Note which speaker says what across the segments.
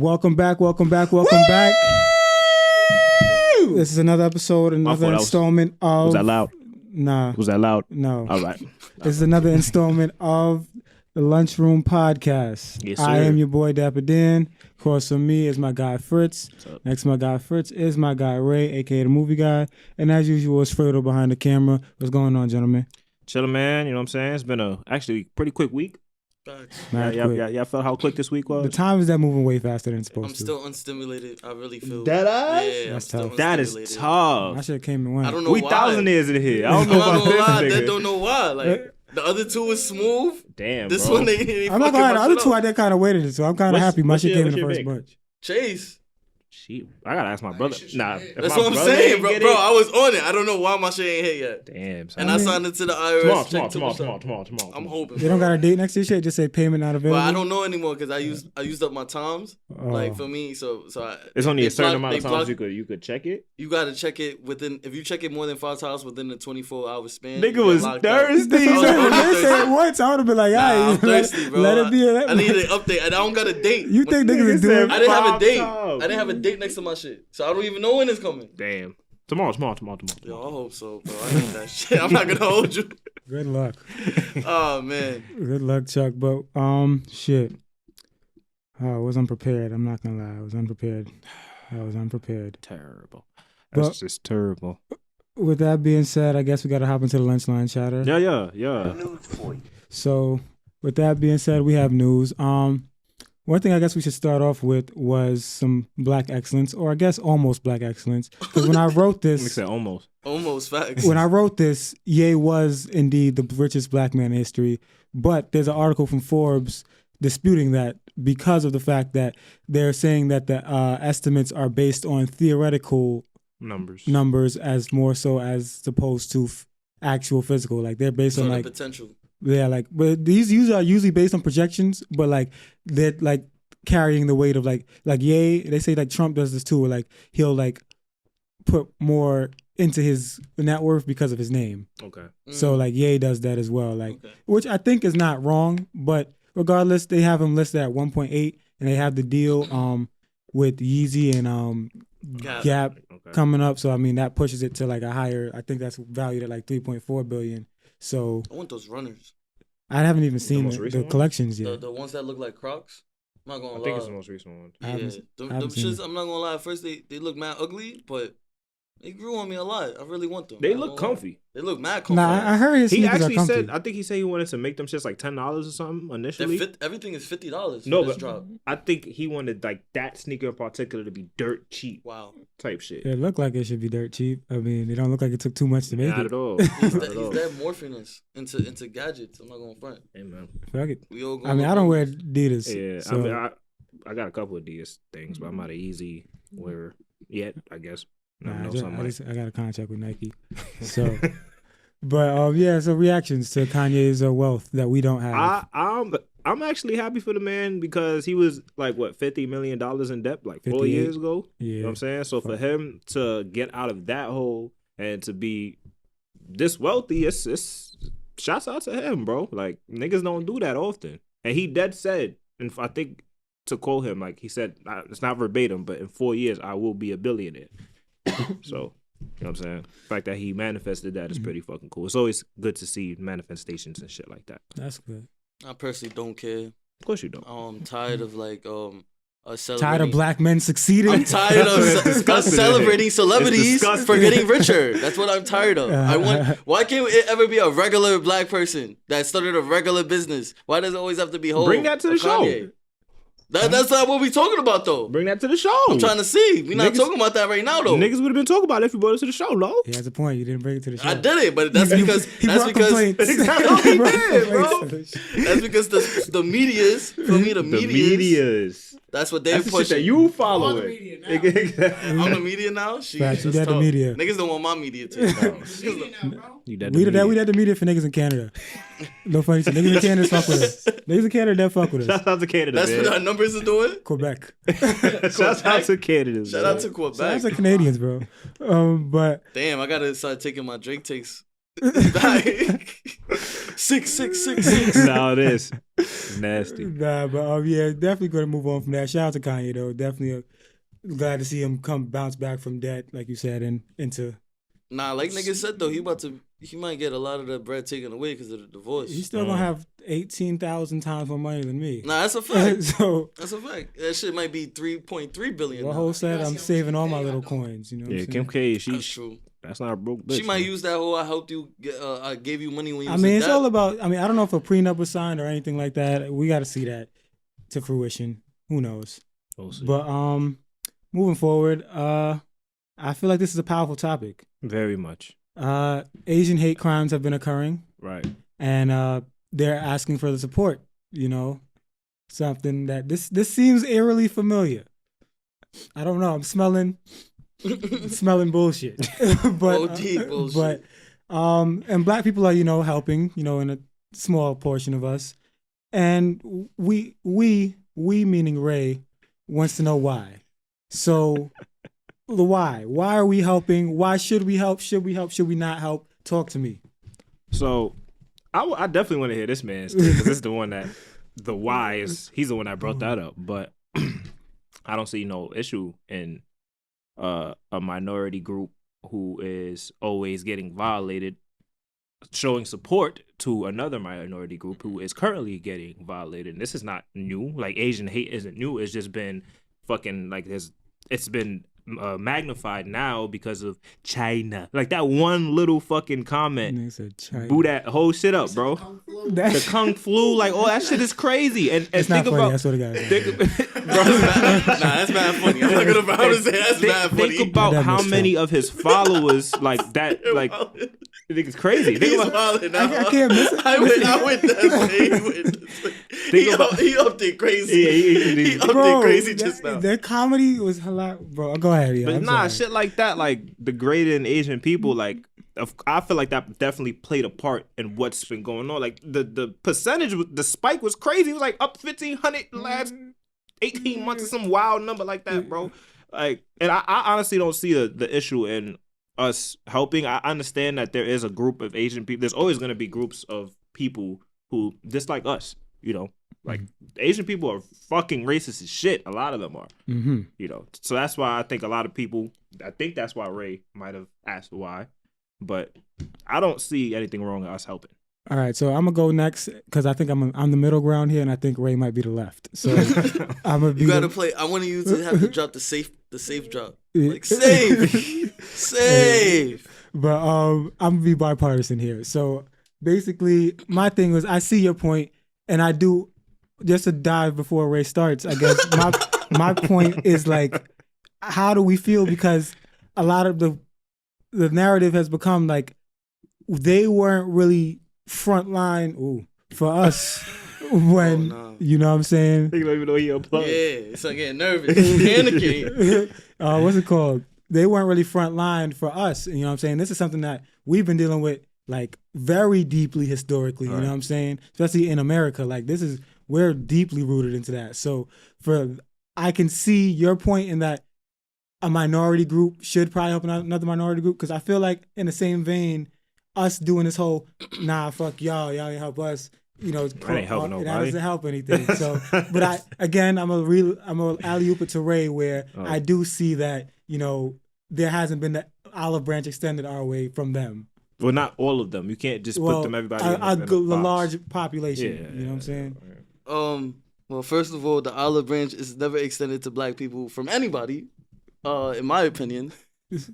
Speaker 1: Welcome back. This is another episode, another installment of...
Speaker 2: Was that loud?
Speaker 1: Nah.
Speaker 2: Was that loud?
Speaker 1: No.
Speaker 2: All right.
Speaker 1: This is another installment of the Lunchroom podcast.
Speaker 2: Yes, sir.
Speaker 1: I am your boy, Dapper Dan. Across from me is my guy, Fritz. Next to my guy, Fritz, is my guy, Ray, a.k.a. the movie guy. And as usual, it's Fredo behind the camera. What's going on, gentlemen?
Speaker 2: Chillin', man. You know what I'm saying? It's been a actually pretty quick week. Yeah, felt how quick this week was?
Speaker 1: The time is that moving way faster than it's supposed
Speaker 3: I'm
Speaker 1: to.
Speaker 3: still unstimulated. I really feel
Speaker 2: Dead eyes?
Speaker 3: Yeah,
Speaker 1: That's
Speaker 3: I'm
Speaker 1: tough.
Speaker 3: still
Speaker 2: That is
Speaker 3: unstimulated.
Speaker 2: tough.
Speaker 1: I should have came and went.
Speaker 3: I don't know
Speaker 2: We
Speaker 3: why.
Speaker 2: thousandaires in here. I don't
Speaker 3: I'm
Speaker 2: know
Speaker 3: not
Speaker 2: about
Speaker 3: gonna lie.
Speaker 2: this
Speaker 3: They
Speaker 2: nigga.
Speaker 3: don't know why. Like the other two is smooth.
Speaker 2: Damn,
Speaker 3: This
Speaker 2: bro.
Speaker 3: one they
Speaker 1: I'm not gonna lie. The other two I did kind of waited, so I'm kind of
Speaker 2: What's-
Speaker 1: happy my
Speaker 2: what's
Speaker 1: shit
Speaker 2: your-
Speaker 1: came in the
Speaker 2: what's
Speaker 1: first
Speaker 2: your
Speaker 1: bunch.
Speaker 3: Chase.
Speaker 2: Shit, I gotta ask my brother. Nah, if
Speaker 3: That's
Speaker 2: my
Speaker 3: what I'm
Speaker 2: brother
Speaker 3: saying,
Speaker 2: ain't
Speaker 3: bro.
Speaker 2: get
Speaker 3: Bro,
Speaker 2: it-
Speaker 3: I was on it. I don't know why my shit ain't hit yet.
Speaker 2: Damn, son.
Speaker 3: And I signed it to the IRS.
Speaker 2: Tomorrow.
Speaker 3: I'm hoping.
Speaker 1: They don't got a date next to your shit. Just say payment not available.
Speaker 3: But I don't know anymore because I used up my times.
Speaker 1: Oh.
Speaker 3: Like for me, so
Speaker 2: It's only
Speaker 3: they
Speaker 2: a certain
Speaker 3: block-
Speaker 2: amount of
Speaker 3: they
Speaker 2: times
Speaker 3: block-
Speaker 2: you could check it.
Speaker 3: You gotta check it within. If you check it more than 5 times within the 24-hour span,
Speaker 2: Nigga
Speaker 3: you
Speaker 2: was
Speaker 3: get locked up.
Speaker 2: thirsty.
Speaker 3: I was
Speaker 1: They
Speaker 3: really
Speaker 1: said
Speaker 3: thirsty.
Speaker 1: once, I would have been like,
Speaker 3: Nah,
Speaker 1: all
Speaker 3: I'm
Speaker 1: right,
Speaker 3: thirsty, bro.
Speaker 1: let it be.
Speaker 3: I need an update, and I don't got a date.
Speaker 1: You think niggas is doing?
Speaker 3: I didn't have a
Speaker 2: 5
Speaker 3: date.
Speaker 2: times.
Speaker 3: I didn't have a date next to my shit, so I don't even know when it's coming.
Speaker 2: Damn. Tomorrow.
Speaker 3: Yo, I hope so, bro. I need that shit. I'm not gonna hold you.
Speaker 1: Good luck.
Speaker 3: Oh man.
Speaker 1: Good luck, Chuck. But shit. I was unprepared. I'm not gonna lie. I was unprepared.
Speaker 2: Terrible.
Speaker 1: But-
Speaker 2: That's just terrible.
Speaker 1: With that being said, I guess we gotta hop into the lunch line chatter.
Speaker 2: Yeah.
Speaker 1: So, with that being said, we have news. One thing I guess we should start off with was some black excellence, or I guess almost black excellence. Because when I wrote
Speaker 2: Let me
Speaker 1: this,
Speaker 2: say almost.
Speaker 3: Almost facts.
Speaker 1: when I wrote this, Ye was indeed the richest black man in history. But there's an article from Forbes disputing that because of the fact that they're saying that the estimates are based on theoretical numbers as more so as opposed to actual physical. Like they're based on
Speaker 3: the
Speaker 1: like
Speaker 3: potential.
Speaker 1: yeah, like but these are usually based on projections, but like they're like carrying the weight of like Ye. They say like Trump does this too, where like he'll like put more into his net worth because of his name.
Speaker 2: Okay.
Speaker 1: So like Ye does that as well, like which I think is not wrong, but regardless, they have him listed at 1.8, and they have the deal with Yeezy and Gap coming up. So I mean that pushes it to like a higher. I think that's valued at like 3.4 billion. So
Speaker 3: I want those runners.
Speaker 1: I haven't even seen
Speaker 2: most
Speaker 1: the
Speaker 2: recent one?
Speaker 1: collections yet.
Speaker 3: The ones that look like Crocs. I'm not gonna
Speaker 2: I
Speaker 3: lie.
Speaker 2: think it's the most recent one.
Speaker 1: I
Speaker 3: Yeah,
Speaker 1: haven't-
Speaker 3: them
Speaker 1: I haven't seen
Speaker 3: shits.
Speaker 1: it.
Speaker 3: I'm not gonna lie. At first they look mad ugly, but they grew on me a lot. I really want them.
Speaker 2: They
Speaker 3: I
Speaker 2: look
Speaker 3: don't lie.
Speaker 2: comfy.
Speaker 3: They look mad comfy.
Speaker 1: Nah, I heard his
Speaker 2: He
Speaker 1: sneakers
Speaker 2: actually
Speaker 1: are comfy.
Speaker 2: said, I think he said he wanted to make them shits like $10 or something initially.
Speaker 3: Everything is $50.
Speaker 2: No,
Speaker 3: for this
Speaker 2: but
Speaker 3: drop.
Speaker 2: I think he wanted like that sneaker in particular to be dirt cheap
Speaker 3: Wow.
Speaker 2: type shit.
Speaker 1: It looked like it should be dirt cheap. I mean, they don't look like it took too much to make
Speaker 2: Not
Speaker 1: it.
Speaker 2: at all.
Speaker 3: He's
Speaker 2: Not at all.
Speaker 3: that morphing us into gadgets. I'm not gonna front.
Speaker 2: Hey, man.
Speaker 1: Fuck it.
Speaker 3: We all.
Speaker 1: I mean, I don't wear Adidas.
Speaker 2: Yeah,
Speaker 1: so
Speaker 2: I mean, I got a couple of Adidas things, but I'm not an easy wearer yet, I guess. I
Speaker 1: nah,
Speaker 2: know
Speaker 1: I got a contract with Nike. So, but yeah, so reactions to Kanye's wealth that we don't have.
Speaker 2: I'm actually happy for the man because he was like what $50 million in debt like 4
Speaker 1: 58.
Speaker 2: years ago.
Speaker 1: Yeah.
Speaker 2: You know what I'm saying? So for him to get out of that hole and to be this wealthy, it's shouts out to him, bro. Like niggas don't do that often. And he dead said, and I think to quote him, like he said, it's not verbatim, but in 4 years I will be a billionaire. So, you know what I'm saying? The fact that he manifested that is pretty fucking cool. It's always good to see manifestations and shit like that.
Speaker 1: That's good.
Speaker 3: I personally don't care.
Speaker 2: Of course you don't.
Speaker 3: I'm tired of like celebrating.
Speaker 1: Tired of black men succeeding.
Speaker 3: I'm tired of
Speaker 2: disgusting,
Speaker 3: celebrating
Speaker 2: It's
Speaker 3: celebrities
Speaker 2: disgusting.
Speaker 3: for getting richer. That's what I'm tired of. Why can't it ever be a regular black person that started a regular business? Why does it always have to be Hov?
Speaker 2: Bring that to the
Speaker 3: or
Speaker 2: show.
Speaker 3: Kanye? That's not what we talking about though.
Speaker 2: Bring that to the show.
Speaker 3: I'm trying to see. We're not
Speaker 2: Niggas-
Speaker 3: talking about that right now though.
Speaker 2: Niggas would have been talking about it if you brought us to the show, no?
Speaker 1: He has a point. You didn't bring it to the show.
Speaker 3: I did it, but that's because
Speaker 1: He brought complaints.
Speaker 2: Exactly.
Speaker 1: He brought
Speaker 2: did, bro.
Speaker 1: complaints to the show.
Speaker 3: that's because the medias for me the medias. That's what they're
Speaker 2: That's the shit that
Speaker 3: pushing.
Speaker 2: you follow
Speaker 4: On the
Speaker 2: it.
Speaker 4: media now.
Speaker 3: I'm the media now. Sheesh,
Speaker 1: Facts, you
Speaker 3: that's
Speaker 1: got the
Speaker 3: tough.
Speaker 1: media.
Speaker 3: Niggas don't want my media too.
Speaker 4: Media now, bro.
Speaker 2: You dead
Speaker 1: We
Speaker 2: to
Speaker 1: did that.
Speaker 2: me.
Speaker 1: We did the media for niggas in Canada. No funny shit. Niggas in Canada fuck with us. Niggas in Canada that fuck with us.
Speaker 2: Shout out to Canada,
Speaker 3: That's what our
Speaker 2: man.
Speaker 3: numbers are doing.
Speaker 1: Quebec.
Speaker 2: Shout out to Canada.
Speaker 3: Shout
Speaker 2: man.
Speaker 3: out to Quebec.
Speaker 1: Shout out to Canadians, bro. But
Speaker 3: Damn, I gotta start taking my Drake takes 666.
Speaker 2: Now it is nasty.
Speaker 1: Nah, but yeah, definitely going to move on from that. Shout out to Kanye though. Definitely glad to see him bounce back from debt, like you said, and into.
Speaker 3: Nah, like nigga said though, he might get a lot of the bread taken away because of the divorce.
Speaker 1: He's still gonna have 18,000 times more money than me.
Speaker 3: Nah, that's a fact.
Speaker 1: So
Speaker 3: that's a fact. That shit might be 3.3 billion.
Speaker 1: Well, whole said I'm saving all my little coins. You know.
Speaker 2: Yeah,
Speaker 1: what I'm
Speaker 2: Kim
Speaker 1: saying?
Speaker 2: K.
Speaker 3: That's true.
Speaker 2: That's not a broke bitch.
Speaker 3: She might use that whole "I helped you, I gave you money when you."
Speaker 1: I mean, it's all about. I mean, I don't know if a prenup was signed or anything like that. We got to see that to fruition. Who knows?
Speaker 2: We'll see.
Speaker 1: But moving forward, I feel like this is a powerful topic.
Speaker 2: Very much.
Speaker 1: Asian hate crimes have been occurring,
Speaker 2: Right.
Speaker 1: and they're asking for the support. You know, something that this seems eerily familiar. I don't know. I'm smelling bullshit. But
Speaker 3: OD bullshit.
Speaker 1: And black people are, helping, in a small portion of us. And we meaning Ray wants to know why. So the why. Why are we helping? Why should we help? Should we help? Should we not help? Talk to me.
Speaker 2: So I definitely want to hear this man's because this is the one that the why is. He's the one that brought that up. But I don't see no issue in a minority group who is always getting violated showing support to another minority group who is currently getting violated. And this is not new. Like, Asian hate isn't new. It's just been fucking like it's been magnified now because of China. Like, that one little fucking comment blew that whole shit up, bro. The Kung Flu, like, oh, that shit is crazy. And
Speaker 1: it's
Speaker 2: think
Speaker 1: not funny.
Speaker 2: about,
Speaker 1: That's what it got.
Speaker 3: That's mad funny. I'm not gonna say that's mad funny.
Speaker 2: Think about how many of his followers like that, like, I think it's crazy. Think about,
Speaker 1: I can't miss it.
Speaker 3: I went that way. He upped it crazy.
Speaker 2: Yeah,
Speaker 3: he upped it crazy just now.
Speaker 1: Their comedy was hilarious, bro. Go ahead, yeah.
Speaker 2: But shit like that, like degrading Asian people, like, I feel like that definitely played a part in what's been going on. Like, the percentage, the spike was crazy. It was like up 1,500 the last 18 months or some wild number like that, bro. Like, and I honestly don't see the issue in us helping. I understand that there is a group of Asian people. There's always going to be groups of people who dislike us, like Asian people are fucking racist as shit. A lot of them are, so that's why I think a lot of people, I think that's why Ray might have asked why, but I don't see anything wrong with us helping.
Speaker 1: All right, so I'm gonna go next because I think I'm the middle ground here, and I think Ray might be the left. So I'm gonna be.
Speaker 3: You gotta play. I want you to have to drop the safe drop, like save.
Speaker 1: But I'm gonna be bipartisan here. So basically, my thing was, I see your point, and I do. Just to dive before Ray starts, I guess my point is, like, how do we feel? Because a lot of the narrative has become like they weren't really front line for us when you know what I'm saying.
Speaker 2: They don't even know he unplugged.
Speaker 3: Yeah, it's like getting nervous, panicking.
Speaker 1: What's it called? They weren't really front line for us. You know what I'm saying? This is something that we've been dealing with, like, very deeply historically. You know what I'm saying? Especially in America, like, we're deeply rooted into that. So I can see your point in that a minority group should probably help another minority group, because I feel like in the same vein, us doing this whole fuck y'all ain't help us,
Speaker 2: that ain't helping nobody.
Speaker 1: That doesn't help anything. So, but I'm a alley-oop it to Ray, where I do see that there hasn't been the olive branch extended our way from them.
Speaker 2: Well, not all of them. You can't just put them everybody in
Speaker 1: the large population. You know what I'm saying?
Speaker 3: Well, first of all, the olive branch is never extended to black people from anybody, in my opinion.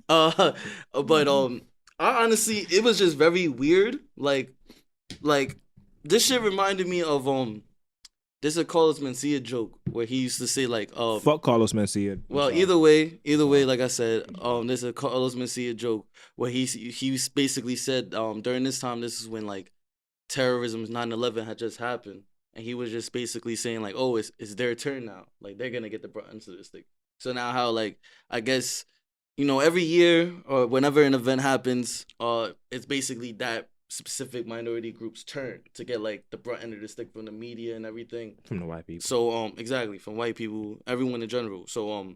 Speaker 3: But I honestly, it was just very weird. Like this shit reminded me of there's a Carlos Mencia joke where he used to say, like,
Speaker 2: fuck Carlos Mencia.
Speaker 3: Well, either way, like I said, there's a Carlos Mencia joke where he basically said, during this time, this is when, like, terrorism, 9/11 had just happened, and he was just basically saying, like, oh, it's their turn now, like, they're gonna get the brunt into this thing. So now how, like, I guess, every year or whenever an event happens, it's basically that specific minority group's turn to get, like, the brunt end of the stick from the media and everything.
Speaker 2: From the white people.
Speaker 3: So exactly, from white people, everyone in general. So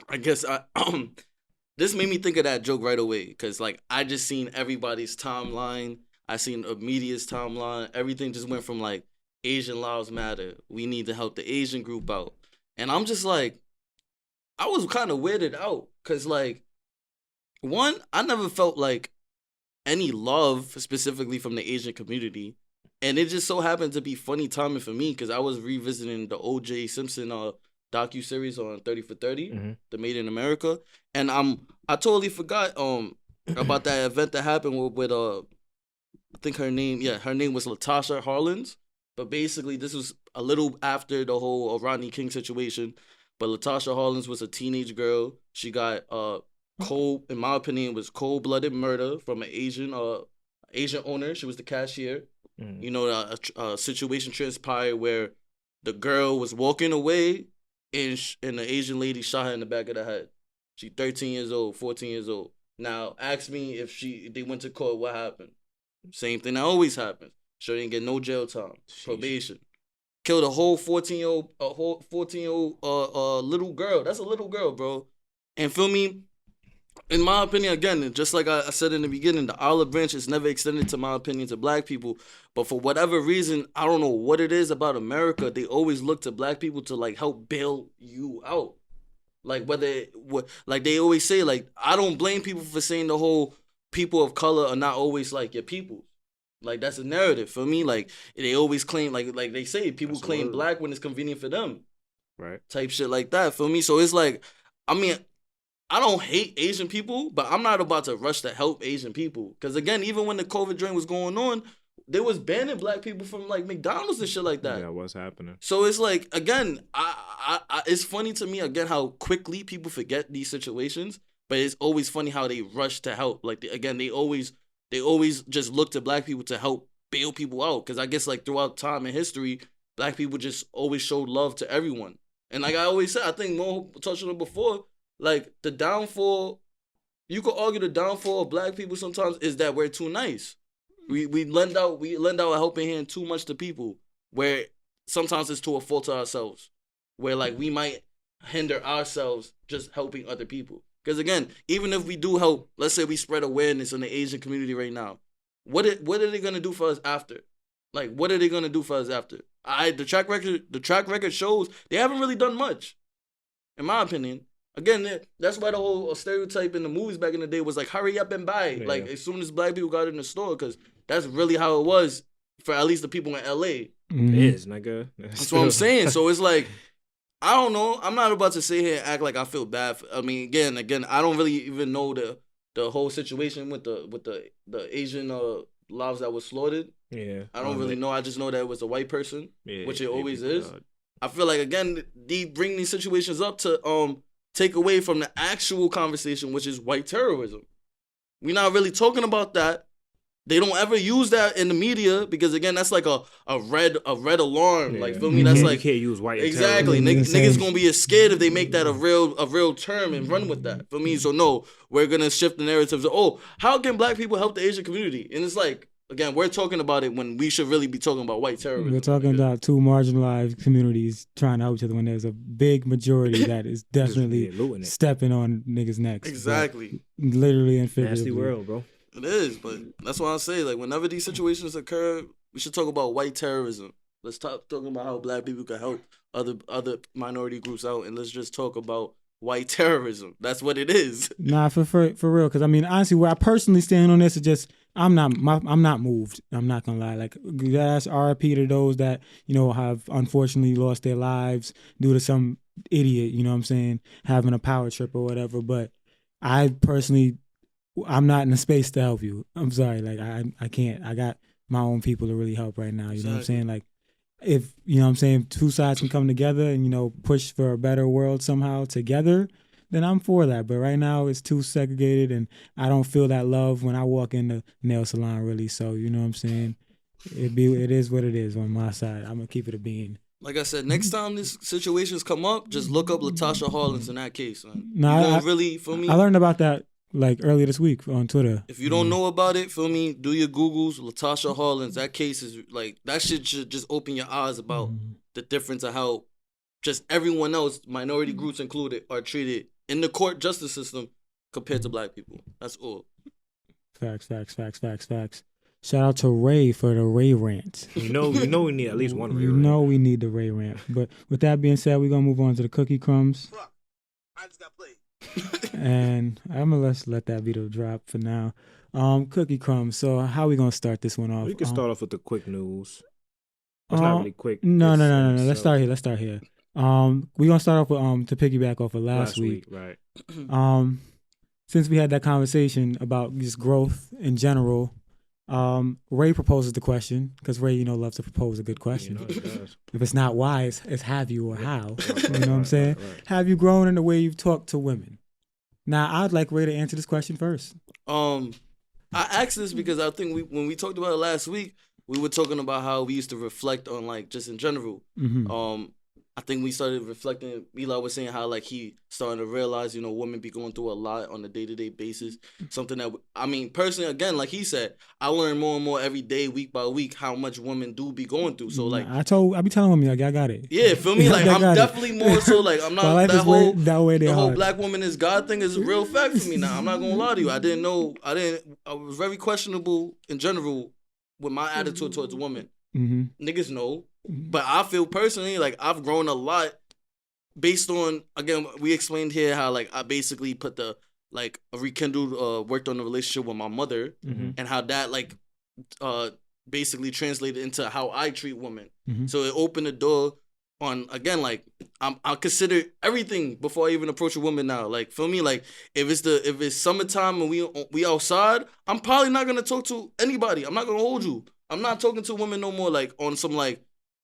Speaker 3: I guess this made me think of that joke right away because like I just seen everybody's timeline. I seen the media's timeline. Everything just went from like Asian lives matter. We need to help the Asian group out, and I'm just like, I was kind of weirded out because like, one, I never felt like any love specifically from the Asian community. And it just so happened to be funny timing for me because I was revisiting the O.J. Simpson docu-series on 30 for 30, the Made in America. And I totally forgot about that event that happened with I think her name was Latasha Harlins. But basically this was a little after the whole Rodney King situation. But Latasha Harlins was a teenage girl. She got in my opinion, was cold-blooded murder from an Asian owner. She was the cashier. You know, a situation transpired where the girl was walking away and the Asian lady shot her in the back of the head. She 13 years old, 14 years old. Now, ask me if they went to court, what happened? Same thing that always happens. She didn't get no jail time, probation. Killed a whole 14-year-old little girl. That's a little girl, bro. And feel me? In my opinion, again, just like I said in the beginning, the olive branch is never extended, to my opinion, to black people. But for whatever reason, I don't know what it is about America. They always look to black people to like help bail you out. Like like they always say, like, I don't blame people for saying the whole people of color are not always like your people. Like that's a narrative for me. Like they always claim, like they say, people claim black when it's convenient for them.
Speaker 2: Right.
Speaker 3: Type shit like that for me. So it's like, I mean, I don't hate Asian people, but I'm not about to rush to help Asian people. Because again, even when the COVID drain was going on, they was banning black people from like McDonald's and shit like that.
Speaker 2: Yeah, what's happening? So
Speaker 3: it's like, again, I it's funny to me again how quickly people forget these situations, but it's always funny how they rush to help. Like they always just look to black people to help bail people out. Because I guess like throughout time and history, black people just always showed love to everyone. And like I always said, I think Mo touched on it before. Like the downfall, you could argue the downfall of black people sometimes is that we're too nice. We lend out a helping hand too much to people, where sometimes it's to a fault to ourselves, where like we might hinder ourselves just helping other people. Because again, even if we do help, let's say we spread awareness in the Asian community right now, what are they gonna do for us after? Like what are they gonna do for us after? The track record shows they haven't really done much, in my opinion. Again, that's why the whole stereotype in the movies back in the day was like, hurry up and buy. Yeah. Like, as soon as black people got in the store, because that's really how it was for at least the people in L.A.
Speaker 2: It is, nigga.
Speaker 3: That's what I'm saying. So it's like, I don't know. I'm not about to sit here and act like I feel bad. I mean, again, I don't really even know the whole situation with the Asian lives that was slaughtered.
Speaker 2: Yeah.
Speaker 3: I don't really know. I just know that it was a white person, which it always is. I feel like, again, they bring these situations up to take away from the actual conversation, which is white terrorism. We're not really talking about that. They don't ever use that in the media because again, that's like a red alarm. Yeah. Like feel me? That's like
Speaker 2: you can't use white.
Speaker 3: Exactly. Niggas gonna be scared if they make that a real term and run with that. For me, so no, we're gonna shift the narratives. How can black people help the Asian community? And it's like, again, we're talking about it when we should really be talking about white terrorism.
Speaker 1: We're talking about two marginalized communities trying to help each other when there's a big majority that is definitely stepping on niggas' necks.
Speaker 3: Exactly.
Speaker 1: Literally and figuratively.
Speaker 2: Nasty world, bro.
Speaker 3: It is, but that's why I say, like, whenever these situations occur, we should talk about white terrorism. Let's stop talking about how black people can help other minority groups out, and let's just talk about white terrorism. That's what it is.
Speaker 1: Nah, for real. Because I mean, honestly, where I personally stand on this is just I'm not moved. I'm not gonna lie. Like that's RIP to those that have unfortunately lost their lives due to some idiot. You know what I'm saying, having a power trip or whatever. But I personally, I'm not in a space to help you. I'm sorry. Like I can't. I got my own people to really help right now. You know what I'm saying? Like if two sides can come together and push for a better world somehow together, then I'm for that. But right now it's too segregated and I don't feel that love when I walk in the nail salon really. So you know what I'm saying? It is what it is on my side. I'm gonna keep it a bean.
Speaker 3: Like I said, next time these situations come up, just look up Latasha Harlins in that case. Man.
Speaker 1: No,
Speaker 3: really, feel me?
Speaker 1: I learned about that like earlier this week on Twitter.
Speaker 3: If you don't know about it, feel me, do your Googles. Latasha Harlins, that case is like, that shit should just open your eyes about the difference of how just everyone else, minority groups included, are treated in the court justice system compared to black people. That's all.
Speaker 1: Facts. Shout out to Ray for the Ray rant.
Speaker 2: You know we need at least one Ray
Speaker 1: You
Speaker 2: rant.
Speaker 1: know we need the Ray rant. But with that being said, we're gonna move on to the cookie crumbs.
Speaker 4: I just got played.
Speaker 1: And I'm gonna let that be the drop for now. Cookie crumbs. So how we gonna start this one off?
Speaker 2: We can start off with the quick news. It's not really quick.
Speaker 1: No.
Speaker 2: It's,
Speaker 1: Let's start here. We're gonna start off with to piggyback off of last week.
Speaker 2: Right.
Speaker 1: Since we had that conversation about just growth in general, Ray proposes the question because Ray, loves to propose a good question.
Speaker 2: He does.
Speaker 1: If it's not why, it's have you or how. You know what I'm
Speaker 2: Right,
Speaker 1: saying?
Speaker 2: right.
Speaker 1: Have you grown in the way you've talked to women? Now, I'd like Ray to answer this question first.
Speaker 3: I asked this because I think when we talked about it last week, we were talking about how we used to reflect on like just in general.
Speaker 1: Mm-hmm.
Speaker 3: I think we started reflecting. Eli was saying how like he starting to realize, women be going through a lot on a day-to-day basis. Something that personally, again, like he said, I learn more and more every day, week by week, how much women do be going through. So like,
Speaker 1: I be telling women like I got it.
Speaker 3: yeah, feel me? Like I'm definitely more so like I'm not
Speaker 1: My life
Speaker 3: that
Speaker 1: is
Speaker 3: whole
Speaker 1: the whole
Speaker 3: black woman is God thing is a real fact for me now. I'm not gonna lie to you. I was very questionable in general with my attitude towards women.
Speaker 1: Mm-hmm.
Speaker 3: Niggas know. But I feel personally like I've grown a lot based on, again, we explained here how like I basically put the like rekindled worked on the relationship with my mother and how that like basically translated into how I treat women.
Speaker 1: Mm-hmm.
Speaker 3: So it opened the door on, again, like I consider everything before I even approach a woman now. Like, feel me? Like if it's summertime and we outside, I'm probably not gonna talk to anybody. I'm not gonna hold you. I'm not talking to women no more like on some like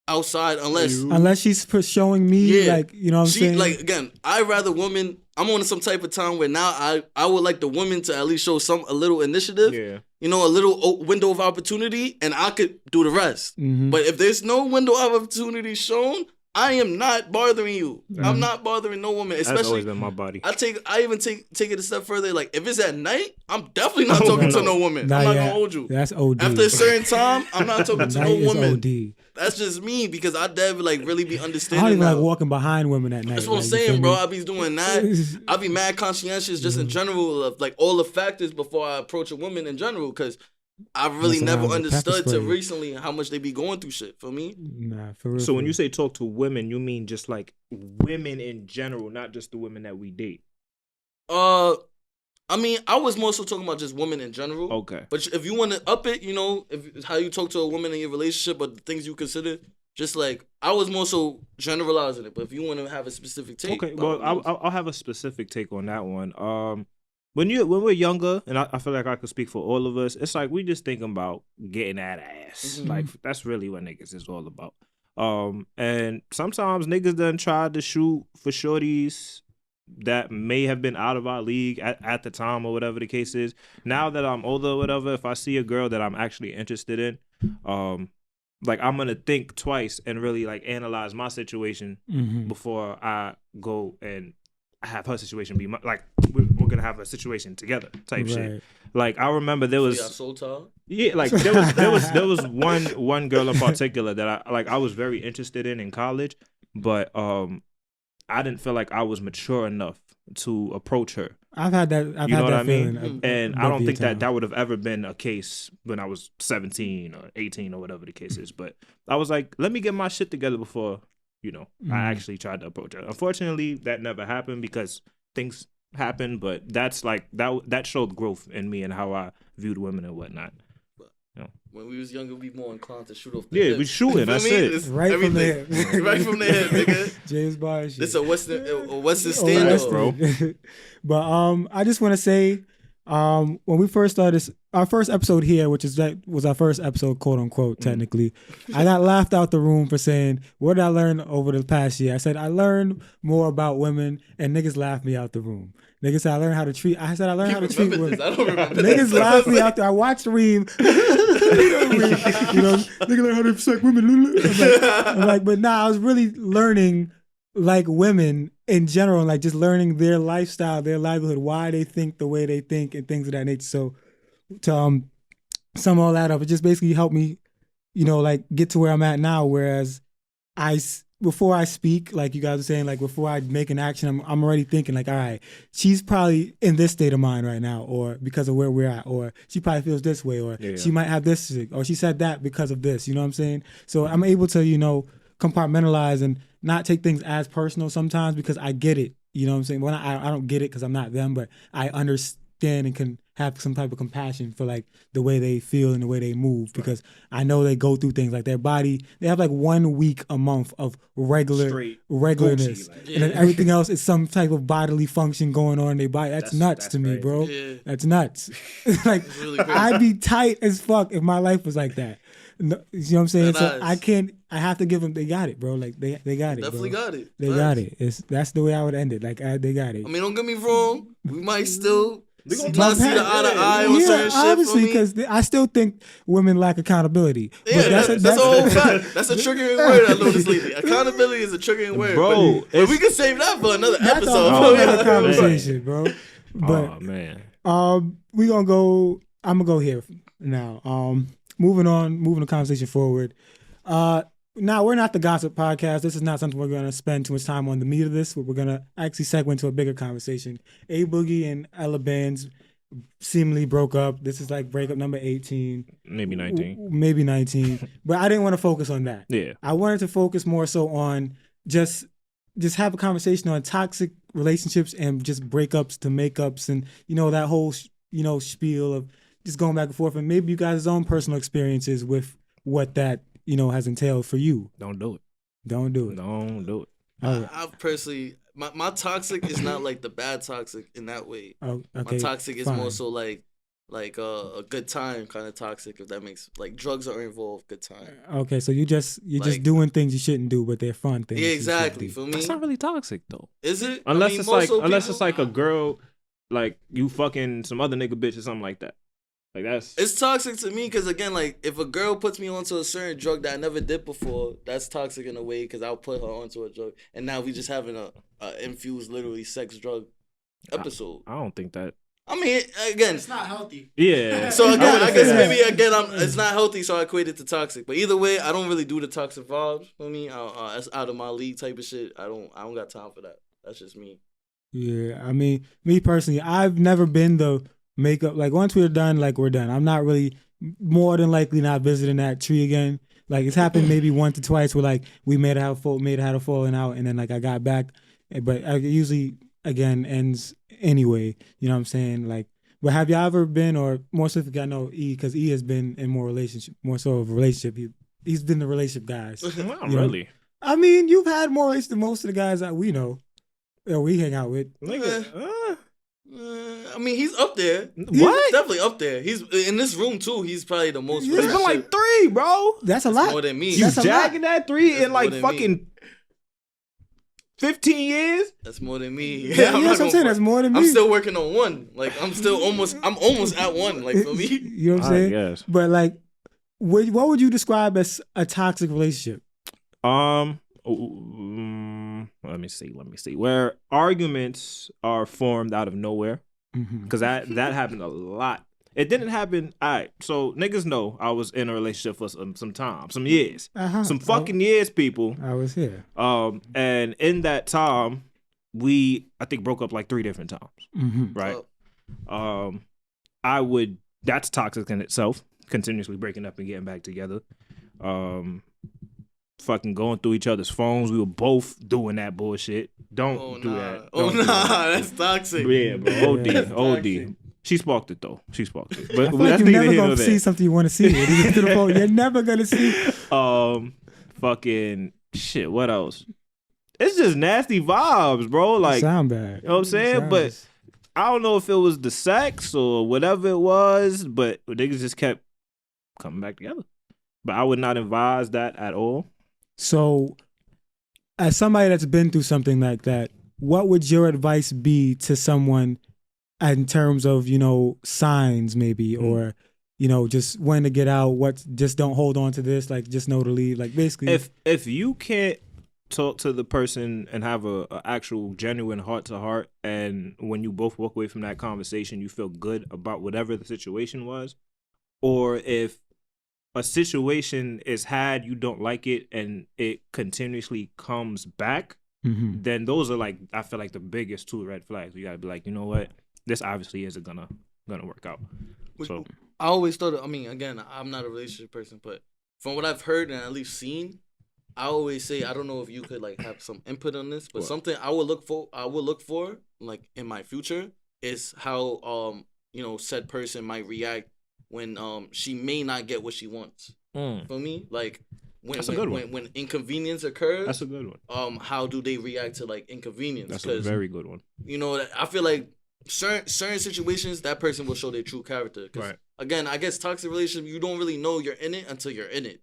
Speaker 3: outside unless
Speaker 1: she's showing me like, you know what I'm saying?
Speaker 3: Like, again, I'd rather women, I'm on some type of time where now I would like the woman to at least show a little initiative, a little window of opportunity, and I could do the rest.
Speaker 1: Mm-hmm.
Speaker 3: But if there's no window of opportunity shown, I am not bothering you.
Speaker 1: Mm-hmm.
Speaker 3: I'm not bothering no woman, especially.
Speaker 2: That's always been my body.
Speaker 3: I even take it a step further. Like if it's at night, I'm definitely not talking to no woman. I'm not gonna hold you.
Speaker 1: That's OD.
Speaker 3: After a certain time, I'm not talking to no woman.
Speaker 1: OD.
Speaker 3: That's just me because I never like really be
Speaker 1: I
Speaker 3: understanding.
Speaker 1: don't even
Speaker 3: now.
Speaker 1: like walking behind women at night.
Speaker 3: That's what I'm
Speaker 1: like,
Speaker 3: saying, bro. I be doing that. I be mad conscientious just in
Speaker 1: Mm-hmm.
Speaker 3: general of like all the factors before I approach a woman in general because I really
Speaker 1: Messing
Speaker 3: never
Speaker 1: around with
Speaker 3: understood
Speaker 1: pepper
Speaker 3: till
Speaker 1: spray.
Speaker 3: recently how much they be going through shit. For me,
Speaker 1: Nah, for real.
Speaker 2: So when
Speaker 1: for
Speaker 2: you
Speaker 1: real.
Speaker 2: say talk to women, you mean just like women in general, not just the women that we date.
Speaker 3: I mean, I was more so talking about just women in general.
Speaker 2: Okay.
Speaker 3: But if you want to up it, if how you talk to a woman in your relationship or the things you consider, just like I was more so generalizing it. But if you want to have a specific take,
Speaker 2: Okay. Well, I'll have a specific take on that one. When we're younger, and I feel like I could speak for all of us, it's like we just thinking about getting that ass.
Speaker 3: Mhm.
Speaker 2: Like that's really what niggas is all about. And sometimes niggas done tried to shoot for shorties that may have been out of our league at the time or whatever the case is. Now that I'm older or whatever, if I see a girl that I'm actually interested in, like I'm gonna think twice and really like analyze my situation
Speaker 1: Mm-hmm.
Speaker 2: before I go and have her situation be like we're gonna have a situation together type shit. Like I remember there was
Speaker 3: soul tie.
Speaker 2: yeah, like there was one girl in particular that I was very interested in college, but I didn't feel like I was mature enough to approach her.
Speaker 1: I've had that. I've
Speaker 2: You
Speaker 1: had
Speaker 2: know what
Speaker 1: that
Speaker 2: I mean?
Speaker 1: feeling.
Speaker 2: And I don't think that would have ever been a case when I was 17 or 18 or whatever the case is. But I was like, let me get my shit together before, I actually tried to approach her. Unfortunately, that never happened because things happen. But that's like that showed growth in me and how I viewed women and whatnot.
Speaker 3: When we was younger, we more inclined to shoot off the
Speaker 2: Yeah,
Speaker 3: hip.
Speaker 2: we shooting. That's it.
Speaker 3: It's
Speaker 1: Right from
Speaker 3: everything.
Speaker 1: the hip.
Speaker 3: Right from the hip, nigga.
Speaker 1: James Bond shit.
Speaker 3: This is a Western
Speaker 1: Oh,
Speaker 3: stand
Speaker 1: that's
Speaker 3: up,
Speaker 2: bro.
Speaker 1: But I just want to say, when we first started our first episode here, which was our first episode, quote unquote, technically, I got laughed out the room for saying, "What did I learn over the past year?" I said I learned more about women, and niggas laughed me out the room. Niggas said I learned how to treat. I said I learned how to treat women.
Speaker 3: I don't remember
Speaker 1: Niggas
Speaker 3: this.
Speaker 1: laughed me out there. I watched Reem. Nigga learn how to respect women. I'm like, but nah, I was really learning like women in general, like just learning their lifestyle, their livelihood, why they think the way they think, and things of that nature. So to sum all that up, it just basically helped me, like get to where I'm at now. Whereas before I speak, like you guys are saying, like before I make an action, I'm already thinking like, all right, she's probably in this state of mind right now, or because of where we're at, or she probably feels this way, or she might have this, or she said that because of this. You know what I'm saying? So I'm able to, compartmentalize and not take things as personal sometimes because I get it. You know what I'm saying? Well, I don't get it because I'm not them, but I understand and can have some type of compassion for like the way they feel and the way they move because I know they go through things like their body. They have like 1 week a month of regularness,
Speaker 2: Gucci,
Speaker 1: and then everything else is some type of bodily function going on in their body. That's nuts to me, bro.
Speaker 3: Yeah.
Speaker 1: That's nuts. Like
Speaker 3: really crazy.
Speaker 1: I'd be tight as fuck if my life was like that. No, you know what I'm saying? So
Speaker 3: Nice.
Speaker 1: I have to give them. They got it, bro. Like they got it.
Speaker 3: Definitely
Speaker 1: bro.
Speaker 3: got it.
Speaker 1: They got it. That's the way I would end it. Like they got it.
Speaker 3: I mean, don't get me wrong. We might still
Speaker 2: gonna
Speaker 3: not see the eye to eye on certain shit.
Speaker 1: Obviously, because I still think women lack accountability.
Speaker 3: Yeah,
Speaker 1: But
Speaker 3: that's a whole fact. That's a triggering word I noticed lately. Accountability is a triggering word.
Speaker 2: Bro,
Speaker 3: but we can save that for another
Speaker 1: That's
Speaker 3: episode.
Speaker 1: a whole other
Speaker 2: man.
Speaker 1: conversation, bro. But
Speaker 2: Oh man.
Speaker 1: we gonna go. I'm gonna go here now. Moving the conversation forward. Now we're not the gossip podcast. This is not something we're gonna spend too much time on the meat of this. But we're gonna actually segue into a bigger conversation. A Boogie and Ella Bands seemingly broke up. This is like breakup number 18,
Speaker 2: Maybe 19.
Speaker 1: maybe 19. But I didn't want to focus on that.
Speaker 2: Yeah.
Speaker 1: I wanted to focus more so on just have a conversation on toxic relationships and just breakups to makeups and that whole spiel of just going back and forth and maybe you guys' own personal experiences with what that has entailed for you.
Speaker 2: Don't do it.
Speaker 1: Don't do it.
Speaker 2: Don't do it.
Speaker 3: I've personally, my toxic is not like the bad toxic in that way.
Speaker 1: Oh, okay.
Speaker 3: My toxic is
Speaker 1: fine.
Speaker 3: more so like a good time kind of toxic, if that makes like drugs are involved, good time.
Speaker 1: Okay, so you're just
Speaker 3: Like-
Speaker 1: doing things you shouldn't do, but they're fun things.
Speaker 3: Yeah,
Speaker 1: you
Speaker 3: exactly.
Speaker 1: shouldn't
Speaker 3: For me,
Speaker 2: That's not really toxic though.
Speaker 3: is it?
Speaker 2: Unless
Speaker 3: I mean,
Speaker 2: it's
Speaker 3: more
Speaker 2: like
Speaker 3: so
Speaker 2: it's
Speaker 3: people-
Speaker 2: like a girl, like you fucking some other nigga bitch or something like that. Like that's
Speaker 3: It's toxic to me because again, like if a girl puts me onto a certain drug that I never did before, that's toxic in a way because I'll put her onto a drug, and now we just having a infused literally sex drug episode.
Speaker 2: I don't think that.
Speaker 3: I mean, again,
Speaker 4: It's not healthy.
Speaker 2: Yeah.
Speaker 3: so again, I guess
Speaker 1: say
Speaker 3: maybe again, it's not healthy, so I equate it to toxic. But either way, I don't really do the toxic vibes for me. That's out of my league type of shit. I don't got time for that. That's just me.
Speaker 1: Yeah, I mean, me personally, I've never been the makeup. Like once we're done, like we're done. I'm not really more than likely not visiting that tree again. Like it's happened maybe once or twice where like we had a falling out, and then like I got back, but it usually again ends anyway. You know what I'm saying? Like, but have y'all ever been, or more specifically, I know E because E has been in more so of a relationship. He's been the relationship guys.
Speaker 2: Not
Speaker 1: You know?
Speaker 2: really.
Speaker 1: I mean, you've had more relations than most of the guys that we know, or we hang out with.
Speaker 2: Nigga.
Speaker 3: I mean, he's up there.
Speaker 2: What?
Speaker 3: He's definitely up there. He's in this room too. He's probably the most.
Speaker 1: Yeah.
Speaker 2: It's been like 3, bro.
Speaker 1: That's a lot.
Speaker 3: more than me.
Speaker 2: You
Speaker 1: That's a lot.
Speaker 2: jagging that 3
Speaker 3: That's
Speaker 2: in like
Speaker 3: more than me.
Speaker 2: fucking 15 years?
Speaker 3: That's more than me.
Speaker 1: Yeah,
Speaker 3: I'm
Speaker 1: that's
Speaker 3: not
Speaker 1: what I'm
Speaker 3: gonna
Speaker 1: saying. That's
Speaker 3: front.
Speaker 1: more than me.
Speaker 3: I'm still working on one. Like I'm almost at one. Like for me,
Speaker 1: You know what I'm
Speaker 2: I
Speaker 1: saying?
Speaker 2: guess.
Speaker 1: But like, what would you describe as a toxic relationship?
Speaker 2: Let me see. Where arguments are formed out of nowhere,
Speaker 1: Mm-hmm.
Speaker 2: because that happened a lot. It didn't happen. All right, so niggas know I was in a relationship for some time, some years, some fucking years, people.
Speaker 1: I was here.
Speaker 2: And in that time, we I think broke up like 3 different times,
Speaker 1: Mm-hmm.
Speaker 2: right? That's toxic in itself. Continuously breaking up and getting back together. Fucking going through each other's phones. We were both doing that bullshit. Don't do that. Don't do that.
Speaker 3: That's toxic.
Speaker 2: Yeah, bro.
Speaker 3: That's
Speaker 2: OD.
Speaker 3: toxic.
Speaker 2: She sparked it though. But
Speaker 1: I feel like
Speaker 2: that's
Speaker 1: you're
Speaker 2: neither
Speaker 1: never
Speaker 2: here
Speaker 1: gonna
Speaker 2: nor
Speaker 1: see
Speaker 2: there.
Speaker 1: something you want to see. When you get to the phone, you're never gonna see.
Speaker 2: Fucking shit. What else? It's just nasty vibes, bro. Like,
Speaker 1: Sound bad.
Speaker 2: you know what I'm saying? But I don't know if it was the sex or whatever it was, but niggas just kept coming back together. But I would not advise that at all.
Speaker 1: So, as somebody that's been through something like that, what would your advice be to someone in terms of, signs maybe, or, just when to get out, just don't hold on to this, like just know to leave, like basically.
Speaker 2: If you can't talk to the person and have a actual genuine heart to heart, and when you both walk away from that conversation, you feel good about whatever the situation was, or if a situation is had, you don't like it, and it continuously comes back, then those are like, I feel like the biggest two red flags. You gotta be like, you know what, this obviously isn't gonna work out. So
Speaker 3: I always thought, I mean, again, I'm not a relationship person, but from what I've heard and at least seen, I always say, I don't know if you could like have some input on this, but something I would look for like in my future is how said person might react when she may not get what she wants. For me, like when inconvenience occurs,
Speaker 2: that's a good one.
Speaker 3: How do they react to like inconvenience?
Speaker 2: That's a very good one.
Speaker 3: You know, I feel like certain situations that person will show their true character. Right. Again, I guess toxic relationship, you don't really know you're in it until you're in it.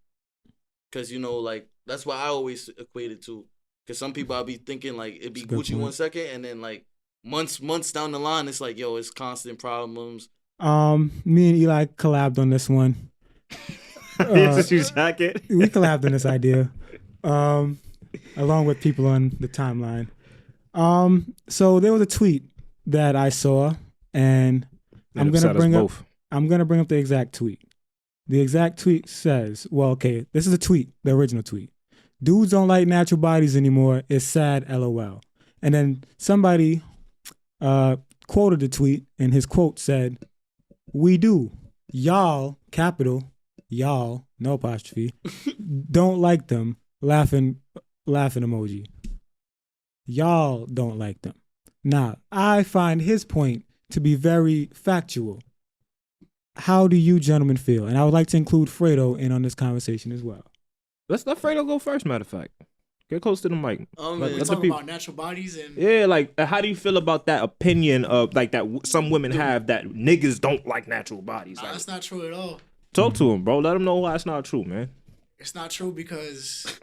Speaker 3: Cause like that's why I always equate it to. Cause some people I'll be thinking like it'd be Gucci 1 second, and then like months down the line, it's like, yo, it's constant problems.
Speaker 1: Me and Eli collabed on this one.
Speaker 2: Jacket.
Speaker 1: We collabed on this idea, along with people on the timeline. So there was a tweet that I saw, and I'm gonna bring up the exact tweet. The exact tweet says, well, okay, this is a tweet, the original tweet. Dudes don't like natural bodies anymore. It's sad, LOL. And then somebody quoted the tweet, and his quote said, "We do. Y'all, capital, y'all, no apostrophe, don't like them." Laughing emoji. Y'all don't like them. Now, I find his point to be very factual. How do you gentlemen feel? And I would like to include Fredo in on this conversation as well.
Speaker 2: Let's let Fredo go first, matter of fact. Get close to the mic.
Speaker 4: We're talking about natural bodies and...
Speaker 2: Yeah, like, how do you feel about that opinion of, like, that some women have that niggas don't like natural bodies?
Speaker 4: Nah,
Speaker 2: like,
Speaker 4: that's not true at all.
Speaker 2: Talk to him, bro. Let him know why it's not true, man.
Speaker 4: It's not true because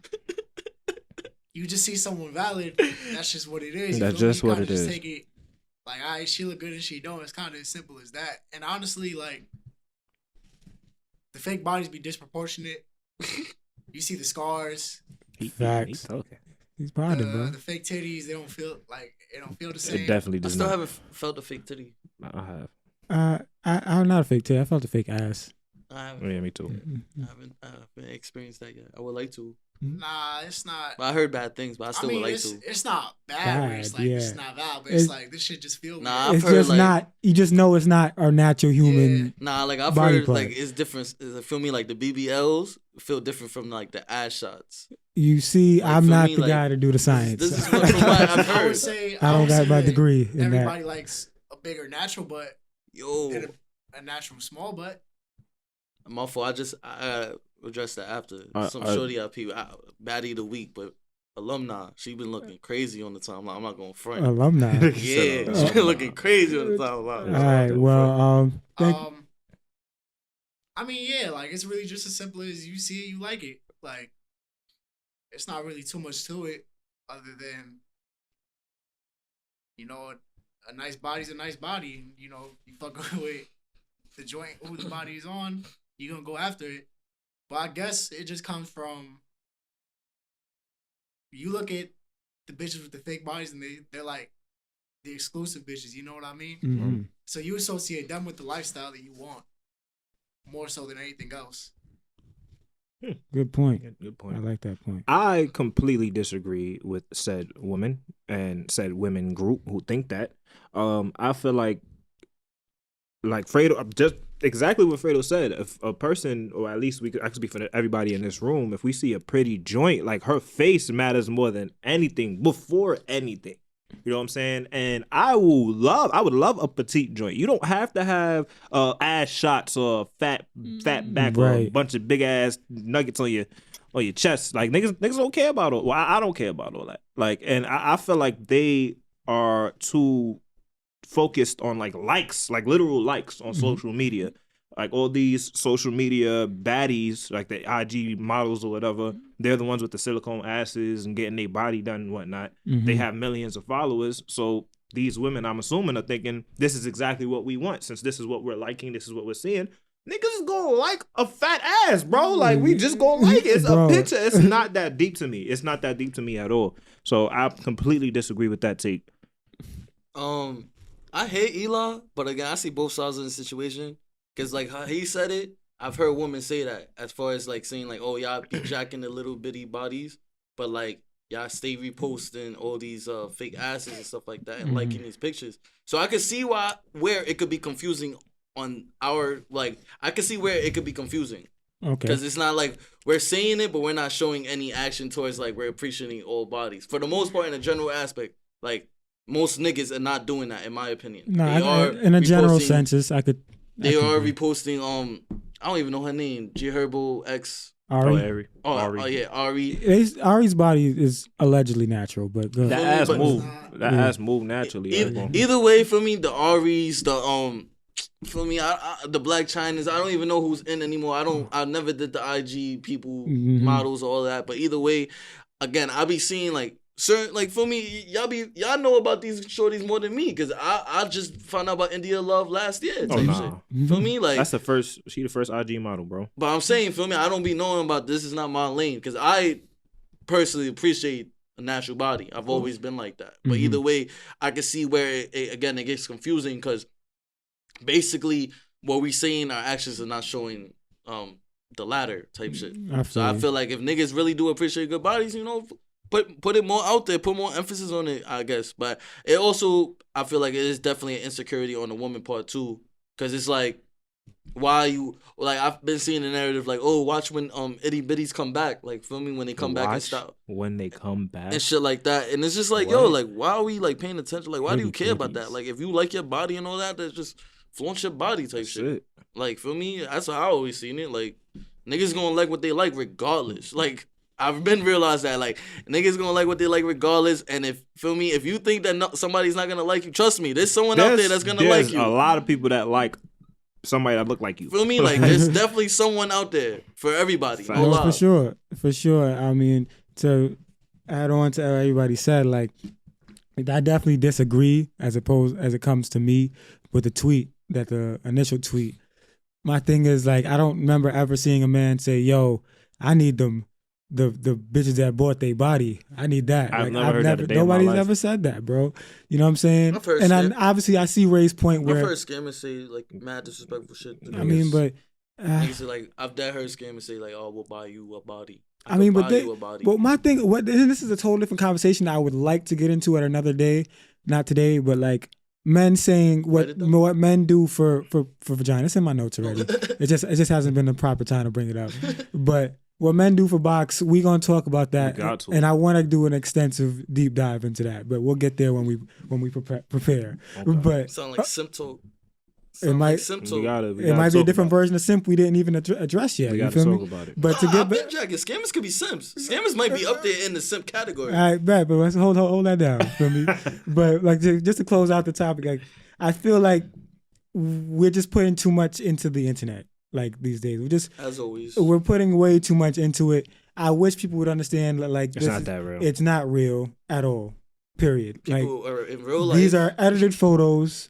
Speaker 4: you just see someone valid. That's just what it is.
Speaker 2: That's just what it is.
Speaker 4: Take it like, all right, she look good and she don't. It's kind of as simple as that. And honestly, like, the fake bodies be disproportionate. You see the scars.
Speaker 1: Facts.
Speaker 2: Okay.
Speaker 1: He's proud of it, bro.
Speaker 4: The fake titties, they don't feel the same.
Speaker 2: It definitely does.
Speaker 3: I still haven't felt a fake titty.
Speaker 2: I have.
Speaker 1: I'm not a fake titty. I felt a fake ass.
Speaker 3: I haven't.
Speaker 2: Yeah, me too.
Speaker 3: I haven't experienced that yet. I would like to.
Speaker 4: Nah, it's not.
Speaker 3: But I heard bad things, but I still would like to.
Speaker 4: It's not bad. It's like, it's not bad, but it's like, this shit just feels
Speaker 3: nah,
Speaker 1: it's just like, not, you just know it's not our natural human.
Speaker 3: Yeah. Nah, like I've heard part. Like it's different. Feel me, like the BBLs feel different from like the ass shots.
Speaker 1: You see, like, I'm not the
Speaker 3: like,
Speaker 1: guy to do the science.
Speaker 3: This is what I've heard.
Speaker 4: I would say
Speaker 1: I don't got my degree in
Speaker 4: everybody
Speaker 1: that.
Speaker 4: likes a bigger natural butt.
Speaker 3: Yo,
Speaker 4: than a natural small butt.
Speaker 3: My fault. I addressed that after. Some shorty out people, baddie of the week, but alumni, she been looking crazy on the timeline. I'm not going to front.
Speaker 1: Alumni.
Speaker 3: Yeah, she been looking crazy on the timeline.
Speaker 1: All right, well,
Speaker 4: I mean, yeah, like, it's really just as simple as you see it, you like it. Like, it's not really too much to it other than, a nice body's a nice body. You fuck with the joint who the body is on, you're going to go after it. But I guess it just comes from, you look at the bitches with the fake bodies and they're like the exclusive bitches, you know what I mean?
Speaker 1: Mm-hmm.
Speaker 4: So you associate them with the lifestyle that you want more so than anything else.
Speaker 1: Good point.
Speaker 2: Good point.
Speaker 1: I like that point.
Speaker 2: I completely disagree with said woman and said women group who think that. I feel like Fredo, just exactly what Fredo said. If a person, or at least we could actually speak for everybody in this room, if we see a pretty joint, like, her face matters more than anything, before anything. You know what I'm saying? And I would love a petite joint. You don't have to have ass shots or fat back or a bunch of big ass nuggets on your chest. Like, niggas don't care about all. Well, I don't care about all that. Like, and I feel like they are too focused on like likes, like literal likes on social media. Like, all these social media baddies, like the IG models or whatever, they're the ones with the silicone asses and getting their body done and whatnot. They have millions of followers. So these women, I'm assuming, are thinking, this is exactly what we want. Since this is what we're liking, this is what we're seeing, niggas is gonna like a fat ass, bro. Like, we just gonna like it. It's a picture. It's not that deep to me. It's not that deep to me at all. So I completely disagree with that take.
Speaker 3: I hate Eli, but again, I see both sides of the situation. Because, like, how he said it, I've heard women say that as far as like saying like, oh, y'all be jacking the little bitty bodies, but like y'all stay reposting all these fake asses and stuff like that and liking these pictures. So I could see where it could be confusing on our like. I could see where it could be confusing.
Speaker 1: Okay.
Speaker 3: Because it's not like we're saying it, but we're not showing any action towards like we're appreciating all bodies. For the most part, in a general aspect, like most niggas are not doing that, in my opinion.
Speaker 1: No, in a general census,
Speaker 3: They are reposting. I don't even know her name. G Herbo X.
Speaker 1: Ari.
Speaker 3: Ari. Yeah, Ari.
Speaker 1: Ari's body is allegedly natural, but go
Speaker 2: That
Speaker 1: ahead.
Speaker 2: ass move naturally.
Speaker 3: Either way, for me, the Aries, for me, the Black Chinas, I don't even know who's in anymore. I never did the IG people models or all that. But either way, again, I be seeing like certain, like for me, y'all know about these shorties more than me because I just found out about India Love last year. Shit. For me, like
Speaker 2: that's she the first IG model, bro.
Speaker 3: But I'm saying, for me, I don't be knowing about this is not my lane because I personally appreciate a natural body. I've always been like that. But either way, I can see where it gets confusing because basically what we saying, our actions are not showing the latter type shit. So I feel like if niggas really do appreciate good bodies, you know, put it more out there, put more emphasis on it, I guess. But it also, I feel like it is definitely an insecurity on the woman part too, because it's like, why you like? I've been seeing the narrative like, oh, watch when itty bitties come back, like feel me when they come back and stop
Speaker 2: when they come back
Speaker 3: and shit like that. And it's just like, yo, like why are we like paying attention? Like why do you care about that? Like if you like your body and all that, that's just flaunt your body type shit. Like for me, that's how I always seen it. Like niggas gonna like what they like regardless. Like I've been realized that like niggas gonna like what they like regardless. And if feel me, if you think that somebody's not gonna like you, trust me, there's someone out there that's gonna like you.
Speaker 2: A lot of people that like somebody that look like you.
Speaker 3: Feel me? Like there's definitely someone out there for everybody.
Speaker 1: For sure. I mean, to add on to what everybody said, like I definitely disagree as it comes to me with the initial tweet. My thing is like I don't remember ever seeing a man say, "Yo, I need the bitches that bought their body. I need that."
Speaker 2: I've never heard that a day in my
Speaker 1: nobody's
Speaker 2: life.
Speaker 1: ever said that, bro. You know what I'm saying? Obviously I see Ray's point where
Speaker 3: I've heard scammers say like mad disrespectful shit.
Speaker 1: I mean, but
Speaker 3: niggas say, like I've heard scammers say like, "Oh, we'll buy you a body."
Speaker 1: But my thing, this is a total different conversation I would like to get into at another day, not today, but like men saying what men do for vagina. It's in my notes already. It just hasn't been the proper time to bring it up. But what men do for box, we gonna talk about that, and I want to do an extensive deep dive into that. But we'll get there when we prepare. Okay. But
Speaker 3: sound like simp.
Speaker 1: It might be a different version of simp we didn't even address yet.
Speaker 2: We
Speaker 1: you feel
Speaker 2: talk
Speaker 1: me?
Speaker 2: about it.
Speaker 1: But to get back,
Speaker 3: scammers could be simps. Scammers might be up there in the simp category.
Speaker 1: All right, but let's hold that down. Feel me? But like just to close out the topic, like I feel like we're just putting too much into the internet. Like these days,
Speaker 3: as always,
Speaker 1: we're putting way too much into it. I wish people would understand like
Speaker 2: it's not that real.
Speaker 1: It's not real at all. Period.
Speaker 3: People
Speaker 1: like
Speaker 3: are in real life.
Speaker 1: These are edited photos.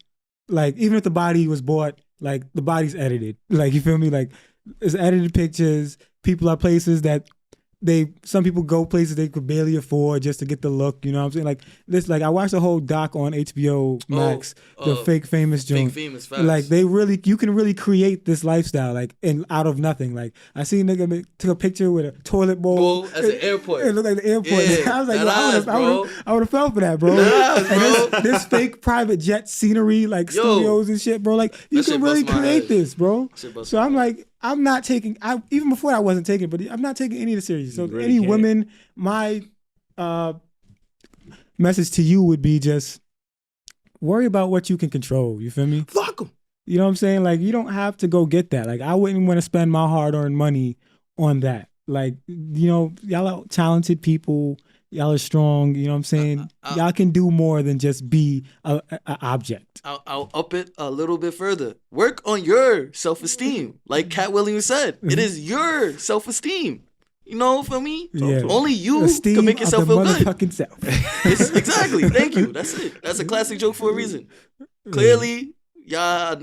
Speaker 1: Like even if the body was bought, like the body's edited. Like you feel me? Like it's edited pictures. People are places that some people go places they could barely afford just to get the look. You know what I'm saying? Like this. Like I watched the whole doc on HBO Max, the fake famous joint. Like you can really create this lifestyle like out of nothing. Like I see a nigga took a picture with a toilet bowl
Speaker 3: at the airport.
Speaker 1: It looked like the airport.
Speaker 3: Yeah,
Speaker 1: I was like, I would have fell for that, bro.
Speaker 3: Bro.
Speaker 1: This fake private jet scenery, like studios and shit, bro. Like you can really create this, bro. So I'm like, I'm not taking. Even before I wasn't taking, but I'm not taking any of the series. So really any women, my message to you would be just worry about what you can control. You feel me?
Speaker 3: Fuck them.
Speaker 1: You know what I'm saying? Like you don't have to go get that. Like I wouldn't want to spend my hard-earned money on that. Like you know, y'all are talented people. Y'all are strong. You know what I'm saying? Y'all can do more than just be a object.
Speaker 3: I'll up it a little bit further. Work on your self-esteem. Like Cat Williams said, it is your self-esteem. You know, for me, only you can make yourself feel good. Exactly. Thank you. That's it. That's a classic joke for a reason. Clearly, y'all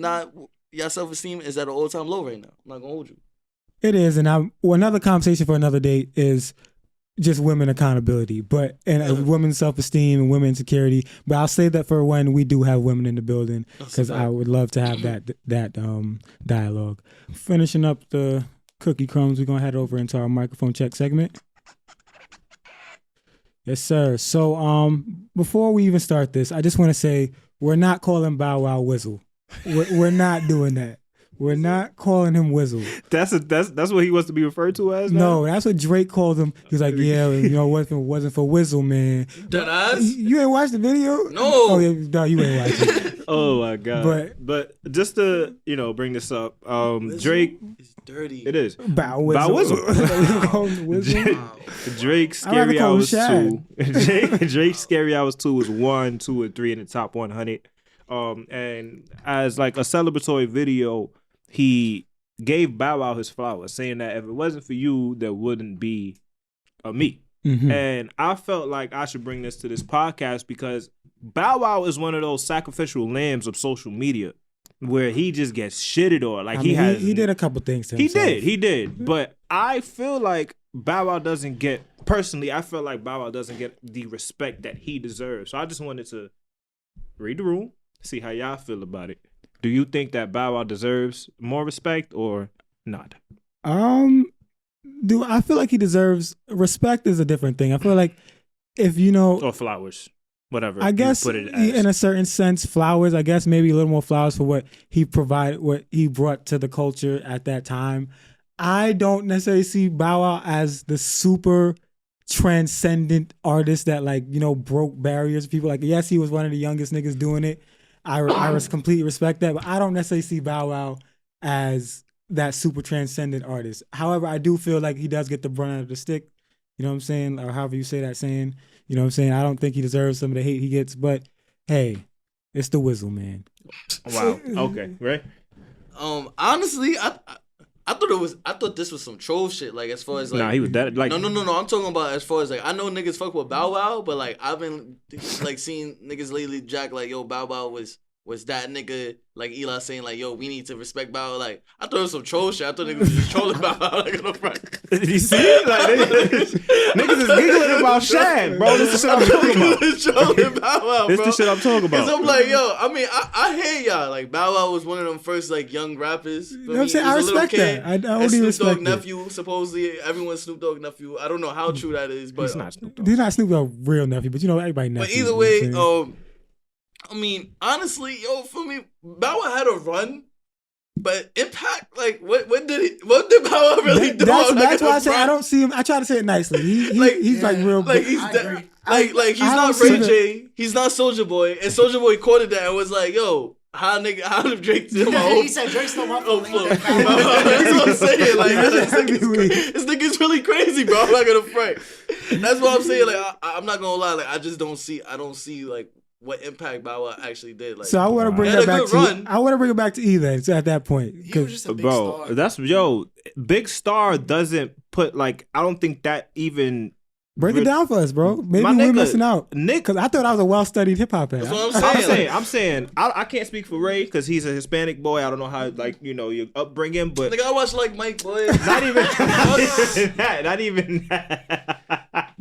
Speaker 3: self-esteem is at an all-time low right now. I'm not gonna hold you.
Speaker 1: It is, and another conversation for another day is just women accountability, but and women's self-esteem and women's security. But I'll say that for when we do have women in the building, because I would love to have that dialogue. Finishing up the cookie crumbs, we're gonna head over into our microphone check segment. Yes, sir. So before we even start this, I just want to say we're not calling Bow Wow Wizzle. We're not doing that. We're not calling him Wizzle.
Speaker 2: That's what he wants to be referred to as now?
Speaker 1: No, that's what Drake called him. He was like, yeah, if it wasn't for Wizzle, man. You ain't watched the video?
Speaker 3: No.
Speaker 1: Oh, yeah, no, you ain't watched it.
Speaker 2: Oh my God. But just to, bring this up, Drake.
Speaker 3: It's dirty.
Speaker 2: It is.
Speaker 1: Bow Wizzle.
Speaker 2: Drake's Scary Hours 2. Drake's Scary Hours 2 was 1, 2, and 3 in the top 100. And as like a celebratory video, he gave Bow Wow his flowers, saying that if it wasn't for you, there wouldn't be a me. Mm-hmm. And I felt like I should bring this to this podcast because Bow Wow is one of those sacrificial lambs of social media where he just gets shitted on. Like he
Speaker 1: did a couple things to himself.
Speaker 2: He did. But I feel like Bow Wow doesn't get, personally, I feel like Bow Wow doesn't get the respect that he deserves. So I just wanted to read the room, see how y'all feel about it. Do you think that Bow Wow deserves more respect or not?
Speaker 1: I feel like he deserves respect is a different thing. I feel like if or
Speaker 2: flowers, whatever.
Speaker 1: I guess
Speaker 2: put it as.
Speaker 1: In a certain sense, flowers. I guess maybe a little more flowers for what he provided, what he brought to the culture at that time. I don't necessarily see Bow Wow as the super transcendent artist that broke barriers. People yes, he was one of the youngest niggas doing it. I completely respect that, but I don't necessarily see Bow Wow as that super transcendent artist. However, I do feel like he does get the brunt of the stick, you know what I'm saying, or however you say that saying, you know what I'm saying. I don't think he deserves some of the hate he gets, but hey, it's the Wizzle, man.
Speaker 2: Wow. Okay, right.
Speaker 3: Honestly, I thought this was some troll shit. Like as far as
Speaker 2: he was that like.
Speaker 3: No. I'm talking about as far as I know niggas fuck with Bow Wow, but I've been seeing niggas lately jack yo, Bow Wow was that nigga, like Eli saying yo, we need to respect Bow Wow. I thought it was some troll shit. I thought niggas was just trolling Bow Wow on the front.
Speaker 2: Did you see it? Niggas is giggling about Shad, bro. This is the shit I'm talking about.
Speaker 3: Trolling Bow Wow, bro.
Speaker 2: This the shit I'm talking about.
Speaker 3: Cause I'm yo, I mean, I hear y'all. Bow Wow was one of them first young rappers.
Speaker 1: You know what I'm saying? I respect that. I only respect
Speaker 3: Snoop Dogg nephew, supposedly everyone's Snoop Dogg nephew. I don't know how true that is, but
Speaker 2: he's not Snoop Dogg.
Speaker 1: He's not Snoop Dogg real nephew, but everybody nephew.
Speaker 3: But either way, I mean, honestly, for me, Bow Wow had a run, but impact, what did Bow Wow really do?
Speaker 1: That's why I say I don't see him. I try to say it nicely. He's real.
Speaker 3: He's not Ray J. He's not Soulja Boy, and Soulja Boy quoted that and was like, "Yo, how did Drake do my whole?"
Speaker 4: He said Drake's no flow.
Speaker 3: That's what I'm saying. This nigga's really crazy, bro. I'm not gonna front. That's what I'm saying. I'm not gonna lie. I just don't see. I don't see what impact Bow Wow actually did.
Speaker 1: So I want to bring that back to I want to bring it back to E then. So at that point,
Speaker 4: he was just a big star.
Speaker 2: That's big star doesn't put I don't think that even.
Speaker 1: Break it down for us, bro. Maybe we're missing out. Nick, because I thought I was a well-studied hip-hop head.
Speaker 3: That's what
Speaker 2: I'm saying. I can't speak for Ray because he's a Hispanic boy. I don't know how, your upbringing, but...
Speaker 3: I watch, Mike, boy.
Speaker 2: Not even that. Not even that.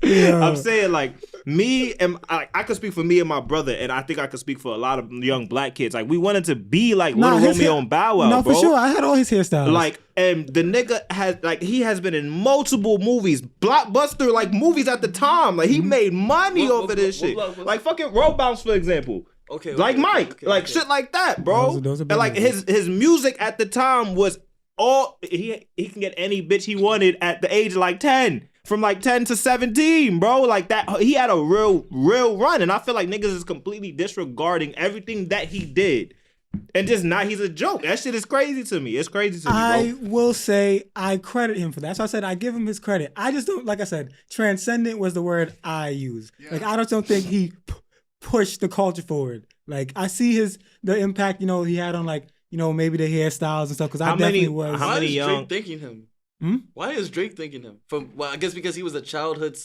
Speaker 2: Yeah. I'm saying, me and... I could speak for me and my brother, and I think I could speak for a lot of young black kids. We wanted to be Little Romeo and Bow Wow,
Speaker 1: no,
Speaker 2: bro.
Speaker 1: for sure. I had all his hairstyles.
Speaker 2: And the nigga has he has been in multiple movies, blockbuster movies at the time. He made money over this shit. Fucking Road Bounce, for example.
Speaker 3: Okay.
Speaker 2: Mike, shit like that, bro.
Speaker 1: Those are
Speaker 2: and his music at the time was all he can get any bitch he wanted at the age of 10. From 10 to 17, bro. That he had a real run, and I feel like niggas is completely disregarding everything that he did. And just not, he's a joke. That shit is crazy to me. It's crazy to me, bro.
Speaker 1: I will say I credit him for that. So I said I give him his credit. I just don't, like I said, transcendent was the word I use. Yeah. I just don't think he pushed the culture forward. I see the impact, he had on maybe the hairstyles and stuff. Because I definitely was.
Speaker 3: Why is Drake thinking him? Why is Drake thinking him? I guess because he was a childhood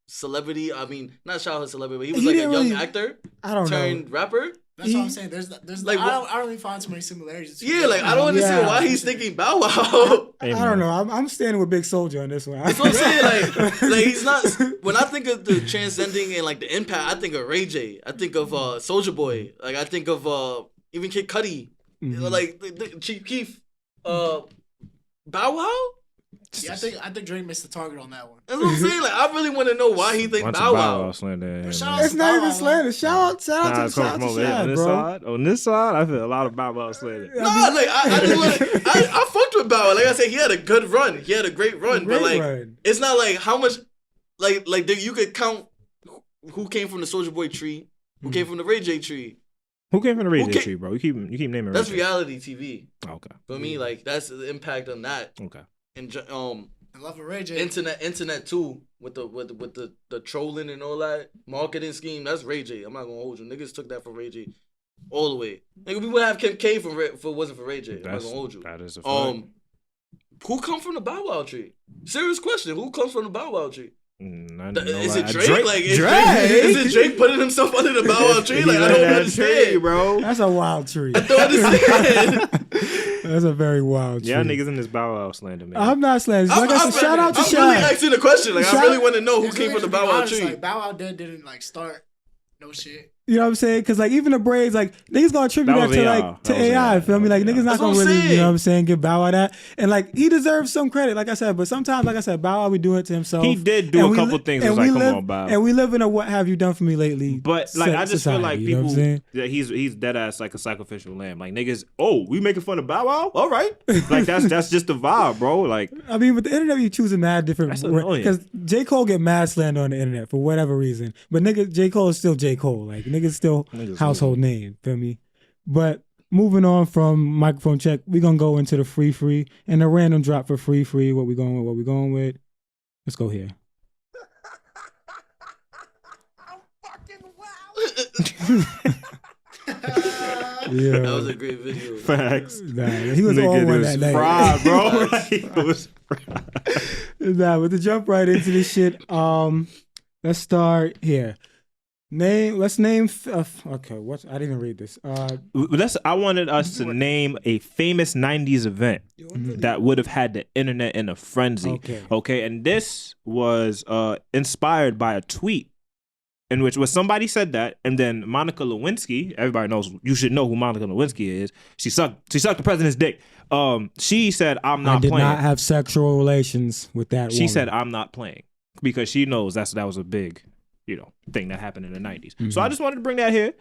Speaker 3: celebrity. I mean, not childhood celebrity, but he was a young actor.
Speaker 1: I don't know.
Speaker 3: Turned rapper.
Speaker 4: That's what I'm saying. There's
Speaker 3: Like,
Speaker 4: I don't really find too many similarities.
Speaker 3: Yeah, like I don't understand
Speaker 1: Yeah.
Speaker 3: why he's thinking Bow Wow.
Speaker 1: I don't know. I'm standing with Big Soldier on this one.
Speaker 3: That's what I'm saying. Like he's not. When I think of the transcending and like the impact, I think of Ray J. I think of Soulja Boy. Like I think of even Kid Cudi. You know, like the Chief Keef. Bow Wow.
Speaker 4: Yeah, I think Drake missed the target on that one.
Speaker 3: That's what I'm saying. Like I really want to know why he think
Speaker 2: Bunch
Speaker 3: Bow
Speaker 2: of
Speaker 3: Wow.
Speaker 4: Shout
Speaker 1: It's
Speaker 4: out to
Speaker 1: not
Speaker 4: Bow
Speaker 1: even
Speaker 4: Wow.
Speaker 1: slander. Shout out
Speaker 2: Nah,
Speaker 1: to
Speaker 2: it's coming from over here.
Speaker 1: Shad,
Speaker 2: On this
Speaker 1: bro.
Speaker 2: side, I feel a lot of Bow Wow slander.
Speaker 3: Nah, like I just wanna, I fucked with Bow Wow. Like I said, he had a good run. He had a great run. But like it's not like how much like you could count who came from the Soulja Boy tree, who came from the Ray J tree.
Speaker 2: Who came from the radio tree, bro? You keep naming.
Speaker 3: That's
Speaker 2: Ray J.
Speaker 3: reality TV.
Speaker 2: Okay.
Speaker 3: For me, like that's the impact on that.
Speaker 2: Okay.
Speaker 3: And
Speaker 4: I love Ray J.
Speaker 3: internet too with the trolling and all that marketing scheme. That's Ray J. I'm not gonna hold you. Niggas took that from Ray J all the way. Nigga, we would have Kim K if it wasn't for Ray J. I'm not gonna hold you.
Speaker 2: That is a fact.
Speaker 3: Who come from the Bow Wow tree? Serious question. Who comes from the Bow Wow tree? Is it Drake?
Speaker 2: Drake?
Speaker 3: Like is it Drake putting himself under the Bow Wow tree? Like I don't understand,
Speaker 2: tree, bro.
Speaker 1: That's a wild tree.
Speaker 3: I don't understand.
Speaker 1: That's a very wild tree.
Speaker 2: Yeah, niggas in this Bow Wow slander, man.
Speaker 1: I'm not slandering. Like I said, shout out to
Speaker 3: I'm really
Speaker 1: Shad.
Speaker 3: asking the question. Like I really want to know who
Speaker 4: It's
Speaker 3: came
Speaker 4: really
Speaker 3: from the
Speaker 4: to be
Speaker 3: Bow Wow
Speaker 4: honest,
Speaker 3: tree.
Speaker 4: Like Bow Wow didn't like start no shit.
Speaker 1: You know what I'm saying? Because like even the braids, like niggas gonna attribute
Speaker 2: That
Speaker 1: that,
Speaker 2: was
Speaker 1: to
Speaker 2: AI.
Speaker 1: like to
Speaker 2: That was
Speaker 1: AI.
Speaker 2: AI.
Speaker 1: Feel me? Like niggas not
Speaker 3: That's
Speaker 1: gonna
Speaker 3: what I'm
Speaker 1: really,
Speaker 3: saying.
Speaker 1: you know what I'm saying, give Bow Wow that. And like he deserves some credit, like I said. But sometimes, like I said, Bow Wow be doing it to himself.
Speaker 2: He did do
Speaker 1: And
Speaker 2: a
Speaker 1: we
Speaker 2: couple
Speaker 1: li-
Speaker 2: things.
Speaker 1: and
Speaker 2: It was
Speaker 1: we
Speaker 2: like, come
Speaker 1: live-
Speaker 2: on, Bow.
Speaker 1: And we live in a what have you done for me lately?
Speaker 2: But like I just feel like
Speaker 1: society, you know
Speaker 2: people
Speaker 1: what I'm saying?
Speaker 2: that he's dead ass like a sacrificial lamb. Like niggas, we making fun of Bow Wow? All right. Like that's just the vibe, bro. Like
Speaker 1: I mean, with the internet, you choosing mad different
Speaker 2: That's annoying.
Speaker 1: because J. Cole get mad slander on the internet for whatever reason. But nigga, J. Cole is still J. Cole. Like niggas still
Speaker 2: Niggas
Speaker 1: household name. Feel me? But moving on from microphone check, we gonna go into the free and a random drop for free. What we going with? Let's go here. Yeah,
Speaker 3: That was a great video.
Speaker 2: facts.
Speaker 1: nah, he was
Speaker 2: Nigga,
Speaker 1: on one
Speaker 2: was
Speaker 1: that night.
Speaker 2: fried, bro. Like, he was fried.
Speaker 1: Nah, but to jump right into this shit, let's start here. Let's name. Okay, what? I didn't even read this.
Speaker 2: I wanted us to name a famous '90s event that would have had the internet in a frenzy. Okay, and this was inspired by a tweet in which somebody said that, and then Monica Lewinsky. Everybody knows. You should know who Monica Lewinsky is. She sucked the president's dick. She said, "I'm not
Speaker 1: I
Speaker 2: playing."
Speaker 1: did not have sexual relations with that.
Speaker 2: She
Speaker 1: woman.
Speaker 2: said, "I'm not playing," because she knows that was a big, thing that happened in the '90s. So I just wanted to bring that here.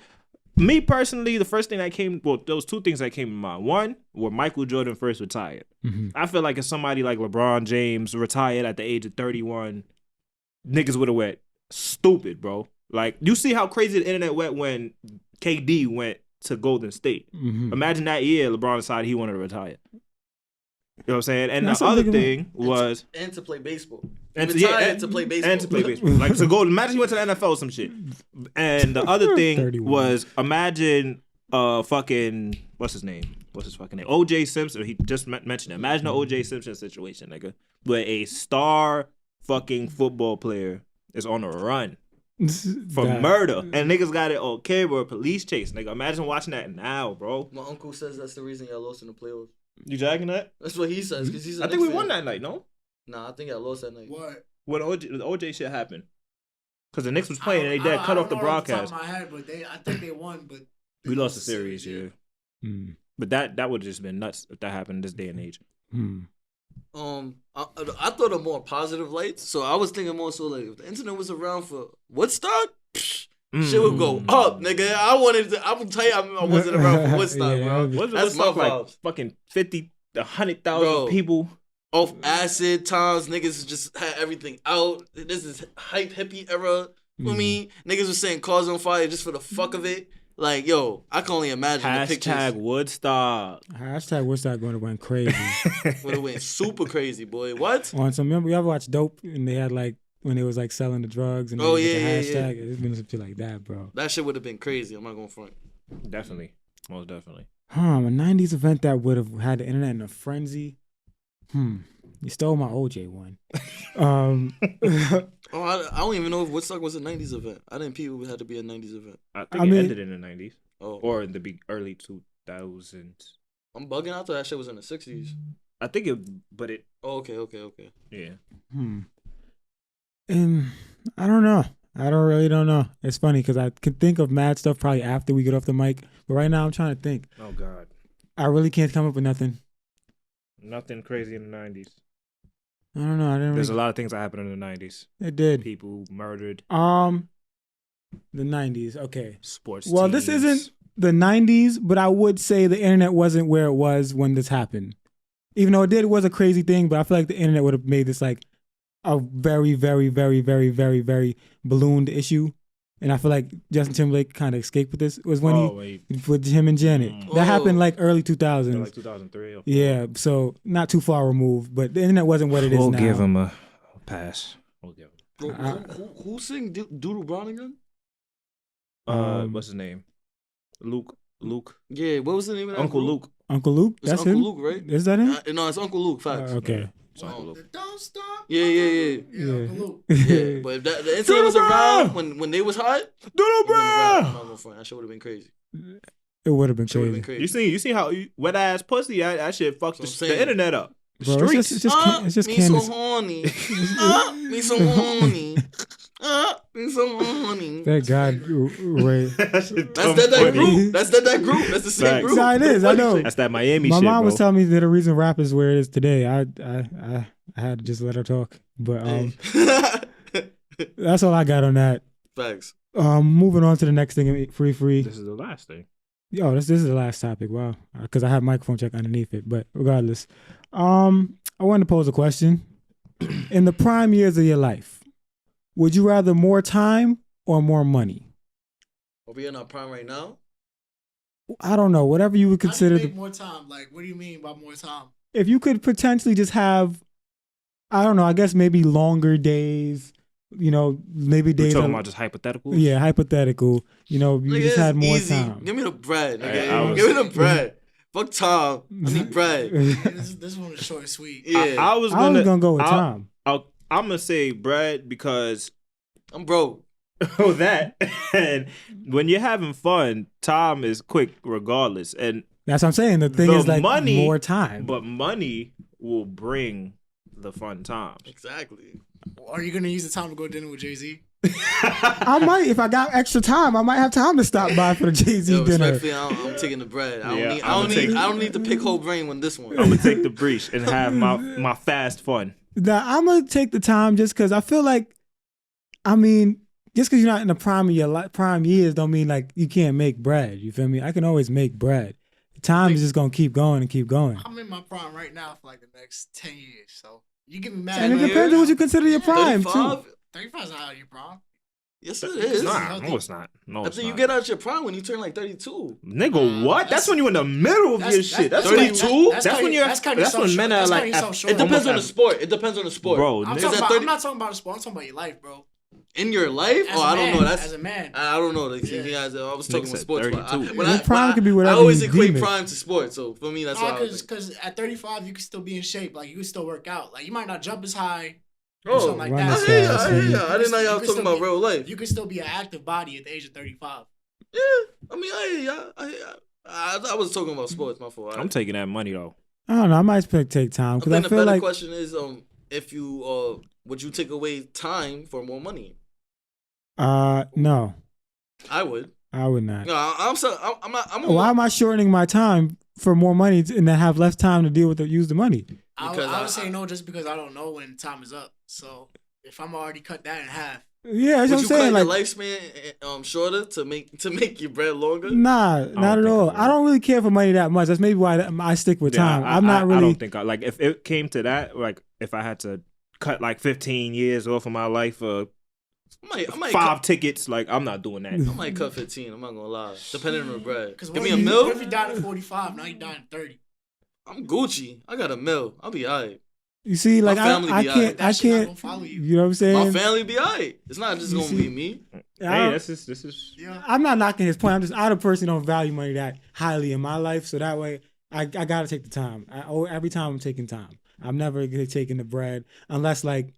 Speaker 2: Me personally, the first thing there was two things that came to mind. One, where Michael Jordan first retired. I feel like if somebody like LeBron James retired at the age of 31, niggas would have went stupid, bro. Like, you see how crazy the internet went when KD went to Golden State. Imagine that year LeBron decided he wanted to retire. You know what I'm saying? And
Speaker 1: That's
Speaker 2: the
Speaker 1: a
Speaker 2: other
Speaker 1: big
Speaker 2: thing was...
Speaker 3: And to play baseball.
Speaker 2: And
Speaker 3: to play baseball.
Speaker 2: And to play baseball. Like, to go, imagine he went to the NFL or some shit. And the other thing
Speaker 1: 31.
Speaker 2: was, imagine fucking, what's his fucking name? O.J. Simpson. He just mentioned it. Imagine an O.J. Simpson situation, nigga, where a star fucking football player is on a run for murder. And niggas got it on camera, a police chase, nigga. Imagine watching that now, bro.
Speaker 3: My uncle says that's the reason y'all lost in the playoffs.
Speaker 2: You jacking that?
Speaker 3: That's what he says. Cause he's
Speaker 2: I think we won that night, no?
Speaker 3: Nah, I think y'all lost that night.
Speaker 4: What?
Speaker 2: When the OJ shit happened. Because the Knicks was playing and they did cut off the broadcast.
Speaker 4: I don't know off the top of my head, but I think they won, but
Speaker 2: We lost the series, yeah. But that would have just been nuts if that happened in this day and age.
Speaker 3: I thought of more positive lights, so I was thinking more so like if the internet was around for Woodstock, shit would go up, nigga. I will tell you, I wasn't around for Woodstock, bro. That's my
Speaker 2: like
Speaker 3: vibes.
Speaker 2: fucking 50, 100,000 people.
Speaker 3: Off acid times, niggas just had everything out. This is hype hippie era. For me, niggas was setting cars on fire just for the fuck of it. Like, yo, I can only imagine the pictures.
Speaker 2: Hashtag Woodstock.
Speaker 1: Hashtag Woodstock going to went crazy.
Speaker 3: Would have went super crazy, boy. What?
Speaker 1: On some, remember you ever watch Dope and they had like when they was like selling the drugs and
Speaker 3: Oh,
Speaker 1: they
Speaker 3: yeah,
Speaker 1: had the
Speaker 3: yeah,
Speaker 1: hashtag. It's been some shit like that, bro.
Speaker 3: That shit would have been crazy. I'm not going front.
Speaker 2: Definitely. Most definitely.
Speaker 1: A 90s event that would have had the internet in a frenzy. You stole my OJ one.
Speaker 3: I don't even know if Woodstock was a 90s event. I didn't people it had to be a 90s event.
Speaker 2: I think it ended in the 90s.
Speaker 3: Oh,
Speaker 2: or in the early 2000s.
Speaker 3: I'm bugging out. That shit was in the 60s.
Speaker 2: I think it, but it,
Speaker 3: Oh, okay.
Speaker 2: yeah.
Speaker 1: And I don't know. I don't know. It's funny because I could think of mad stuff probably after we get off the mic. But right now I'm trying to think.
Speaker 2: Oh God,
Speaker 1: I really can't come up with nothing.
Speaker 2: nothing crazy in the 90s.
Speaker 1: I don't know.
Speaker 2: There's a lot of things that happened in the 90s.
Speaker 1: It did.
Speaker 2: People murdered.
Speaker 1: The 90s. Okay.
Speaker 2: Sports.
Speaker 1: Well,
Speaker 2: teams.
Speaker 1: this isn't the 90s, but I would say the internet wasn't where it was when this happened. Even though it was a crazy thing, but I feel like the internet would have made this like a very, very, very, very, very, very ballooned issue. And I feel like Justin Timberlake kind of escaped with this. It was when with him and Janet. That happened like early 2000s.
Speaker 2: Like 2003 or 4.
Speaker 1: Yeah, so not too far removed, but the internet wasn't what it is now.
Speaker 2: We'll give him a pass. We'll give him.
Speaker 3: Who sing Doodle Brown again?
Speaker 2: What's his name? Luke.
Speaker 3: Yeah, what was the name of that
Speaker 2: Uncle
Speaker 3: group?
Speaker 2: Luke.
Speaker 1: Uncle Luke?
Speaker 3: It's
Speaker 1: That's
Speaker 3: Uncle
Speaker 1: him?
Speaker 3: Luke, right?
Speaker 1: Is that him?
Speaker 3: No, it's Uncle Luke. Facts.
Speaker 1: Okay.
Speaker 4: Don't stop.
Speaker 3: Yeah.
Speaker 1: Yeah.
Speaker 4: Luke.
Speaker 3: Yeah, but if the internet was around when they was hot,
Speaker 1: Doodle Brown!
Speaker 3: I'm not gonna front. That shit would have been crazy.
Speaker 1: It would have been
Speaker 3: Shit would've
Speaker 1: crazy.
Speaker 3: been
Speaker 2: You see how wet ass pussy that shit fucked
Speaker 3: That's what I'm
Speaker 2: the
Speaker 3: saying.
Speaker 2: internet up. The
Speaker 1: Bro,
Speaker 2: streets.
Speaker 1: it's just
Speaker 3: me
Speaker 1: Candace.
Speaker 3: so horny. Me so horny. Me so horny.
Speaker 1: Thank God, Ray.
Speaker 2: That shit
Speaker 3: That's
Speaker 2: dumb
Speaker 3: that
Speaker 2: funny.
Speaker 3: group. That's that group. That's the same
Speaker 2: Facts.
Speaker 3: group.
Speaker 1: Yeah, it is. I know.
Speaker 2: That's that Miami
Speaker 1: My
Speaker 2: shit,
Speaker 1: mom was
Speaker 2: bro.
Speaker 1: telling me that the reason rap is where it is today. I had to just let her talk. But that's all I got on that.
Speaker 3: Facts.
Speaker 1: Moving on to the next thing, free.
Speaker 2: This is the last thing.
Speaker 1: Yo, this is the last topic. Wow, because I have microphone check underneath it. But regardless, I wanted to pose a question. In the prime years of your life, would you rather more time or more money?
Speaker 3: Are we in our prime right now?
Speaker 1: I don't know. Whatever you would
Speaker 4: How do
Speaker 1: consider.
Speaker 4: you make more time? Like, what do you mean by more time?
Speaker 1: If you could potentially just have, I don't know. I guess maybe longer days. You know, maybe
Speaker 2: We're
Speaker 1: days.
Speaker 2: talking about just hypothetical.
Speaker 1: Yeah, hypothetical. You know, you
Speaker 3: Nigga,
Speaker 1: just
Speaker 3: it's
Speaker 1: had more
Speaker 3: easy.
Speaker 1: time.
Speaker 3: Give me the bread. Nigga.
Speaker 2: I was-
Speaker 3: Give me the bread. Fuck Tom. I need bread.
Speaker 4: This one is short and sweet.
Speaker 3: Yeah.
Speaker 2: I was
Speaker 1: I was
Speaker 2: gonna
Speaker 1: gonna go with time.
Speaker 2: I'm gonna say bread because
Speaker 3: I'm broke.
Speaker 2: oh that and when you're having fun, time is quick regardless. And
Speaker 1: That's what I'm saying. The thing
Speaker 2: The
Speaker 1: is like
Speaker 2: money-
Speaker 1: more time.
Speaker 2: but money will bring the fun times.
Speaker 3: Exactly.
Speaker 4: Are you gonna use the time to go to dinner with Jay-Z?
Speaker 1: I might, if I got extra time, I might have time to stop by for the Jay-Z
Speaker 3: Yo,
Speaker 1: dinner.
Speaker 3: respectfully, I'm taking the bread. I
Speaker 2: Yeah,
Speaker 3: don't need the pick whole brain on this one.
Speaker 2: I'm gonna take the breach and have my fast fun.
Speaker 1: Now, I'm gonna take the time just because I feel like, I mean, just because you're not in the prime of your prime years, don't mean like you can't make bread. You feel me? I can always make bread. Time is just gonna keep going and keep going.
Speaker 4: I'm in my prime right now for like the next 10 years. So you give me mad.
Speaker 1: And it
Speaker 3: years?
Speaker 1: depends on what you consider your prime
Speaker 3: 35?
Speaker 1: too.
Speaker 4: 35 is not out of your prime.
Speaker 3: Yes, it
Speaker 2: It's
Speaker 3: is.
Speaker 2: not. No, it's not. No,
Speaker 3: I
Speaker 2: it's
Speaker 3: think you
Speaker 2: not.
Speaker 3: get out your prime when you turn like 32.
Speaker 2: Nigga, what? That's when you in the middle of your shit. That's when
Speaker 3: 32?
Speaker 2: That's when you're. That's when men are like.
Speaker 3: It depends on the sport. It depends on the sport.
Speaker 2: Bro,
Speaker 4: I'm,
Speaker 2: niggas
Speaker 4: talking
Speaker 3: at
Speaker 4: about,
Speaker 3: 30
Speaker 4: I'm not talking about a sport. I'm talking about your life, bro.
Speaker 3: In your life?
Speaker 4: As
Speaker 3: Oh,
Speaker 4: a
Speaker 3: I don't
Speaker 4: man,
Speaker 3: know. That's
Speaker 4: as a man.
Speaker 3: I don't know. Like,
Speaker 4: Yeah.
Speaker 3: guys, I was talking
Speaker 2: Nigga
Speaker 3: about
Speaker 2: said
Speaker 3: sports. But
Speaker 2: 32.
Speaker 1: Your prime could be whatever
Speaker 3: I always
Speaker 1: you
Speaker 3: equate
Speaker 1: deem it.
Speaker 3: prime to sports. So for me, that's why I was like,
Speaker 4: Because at 35, you can still be in shape. Like, you can still work out. Like, you might not jump as high.
Speaker 3: oh,
Speaker 4: something like
Speaker 1: run
Speaker 4: that.
Speaker 1: as
Speaker 3: I hear ya,
Speaker 1: fast,
Speaker 3: I hear
Speaker 1: man.
Speaker 3: ya. I didn't know y'all
Speaker 4: You
Speaker 3: was
Speaker 4: can
Speaker 3: talking
Speaker 4: still
Speaker 3: about real life.
Speaker 4: You can still be an active body at the age of 35.
Speaker 3: Yeah, I mean, I hear ya. I hear ya. I was talking about sports, my fault.
Speaker 2: I'm taking that money though.
Speaker 1: I don't know. I might take time
Speaker 3: I
Speaker 1: because I
Speaker 3: think the
Speaker 1: feel
Speaker 3: better
Speaker 1: like
Speaker 3: question is, if you would you take away time for more money?
Speaker 1: no,
Speaker 3: I would.
Speaker 1: I would not.
Speaker 3: No, I'm not.
Speaker 1: Why am I shortening my time for more money and then have less time to deal with use the money?
Speaker 4: I would say no just because I don't know when time is up. So if I'm already cut that in half.
Speaker 1: Yeah, that's
Speaker 3: Would
Speaker 1: what
Speaker 3: you
Speaker 1: I'm saying.
Speaker 3: cut
Speaker 1: Like,
Speaker 3: your lifespan shorter to make your bread longer?
Speaker 1: nah, not at
Speaker 2: think
Speaker 1: all.
Speaker 2: I would.
Speaker 1: I don't really care for money that much. That's maybe why I stick with time. I'm not
Speaker 2: I
Speaker 1: really.
Speaker 2: don't think like if it came to that, like if I had to cut like 15 years off of my life for
Speaker 3: I might
Speaker 2: 5 tickets, like I'm not doing that.
Speaker 3: I might cut 15. I'm not gonna lie. Depending on the bread.
Speaker 4: Because
Speaker 3: Give me
Speaker 4: what
Speaker 3: a
Speaker 4: if
Speaker 3: mil.
Speaker 4: you died at 45? Now you died at 30.
Speaker 3: I'm Gucci. I got a mil. I'll be alright.
Speaker 1: You see, like
Speaker 3: family
Speaker 1: I
Speaker 3: be
Speaker 1: can't,
Speaker 3: alright.
Speaker 1: I
Speaker 4: That shit not
Speaker 1: can't.
Speaker 4: gonna follow you.
Speaker 1: You know what I'm saying?
Speaker 3: My family be alright. It's not just
Speaker 1: You
Speaker 3: gonna
Speaker 1: see-
Speaker 3: be me.
Speaker 1: I-
Speaker 2: Hey, this is
Speaker 4: Yeah.
Speaker 1: I'm not knocking his point. I personally don't value money that highly in my life, so that way I gotta take the time. Every time I'm taking time. I'm never taking the bread unless like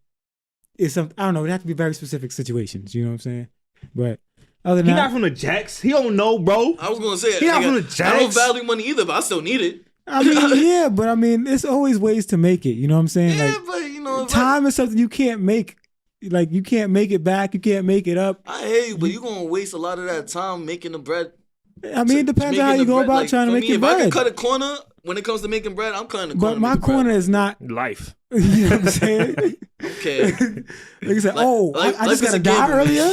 Speaker 1: it's some, I don't know. It have to be very specific situations. You know what I'm saying? But Other than
Speaker 2: He
Speaker 1: that,
Speaker 2: not from the Jacks. He don't know, bro.
Speaker 3: I was gonna say
Speaker 2: He not
Speaker 3: nigga,
Speaker 2: from the
Speaker 3: I don't
Speaker 2: Jacks.
Speaker 3: value money either, but I still need it.
Speaker 1: I mean, yeah, but I mean, there's always ways to make it. You know what I'm saying?
Speaker 3: Yeah,
Speaker 1: Like,
Speaker 3: but you know, if
Speaker 1: time is something you can't make. Like, you can't make it back. You can't make it up.
Speaker 3: I hear you, but you gonna waste a lot of that time making the bread.
Speaker 1: I mean, it depends on how you go about
Speaker 3: like,
Speaker 1: trying to
Speaker 3: for
Speaker 1: make
Speaker 3: me,
Speaker 1: your
Speaker 3: if I can
Speaker 1: bread.
Speaker 3: cut a corner when it comes to making bread, I'm cutting a corner.
Speaker 1: But my corner is not.
Speaker 2: Life.
Speaker 1: You know what I'm saying?
Speaker 3: Okay.
Speaker 1: Like I said, I just
Speaker 3: life is
Speaker 1: gotta
Speaker 3: a
Speaker 1: die
Speaker 3: gamble, man.
Speaker 1: earlier.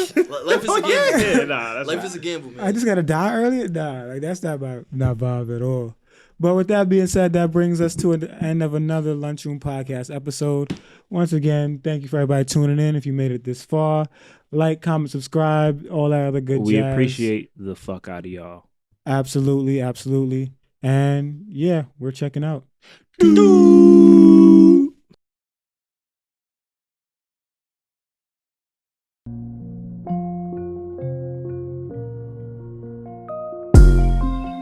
Speaker 3: Life is a gamble.
Speaker 2: Yeah, nah, that's
Speaker 3: Life is a gamble, man.
Speaker 1: I just gotta die earlier. Nah, like that's not vibe at all. But with that being said, that brings us to the end of another Lunchroom Podcast episode. Once again, thank you for everybody tuning in. If you made it this far, like, comment, subscribe, all that other good
Speaker 2: We
Speaker 1: jazz.
Speaker 2: appreciate the fuck out of y'all.
Speaker 1: Absolutely. And yeah, we're checking out.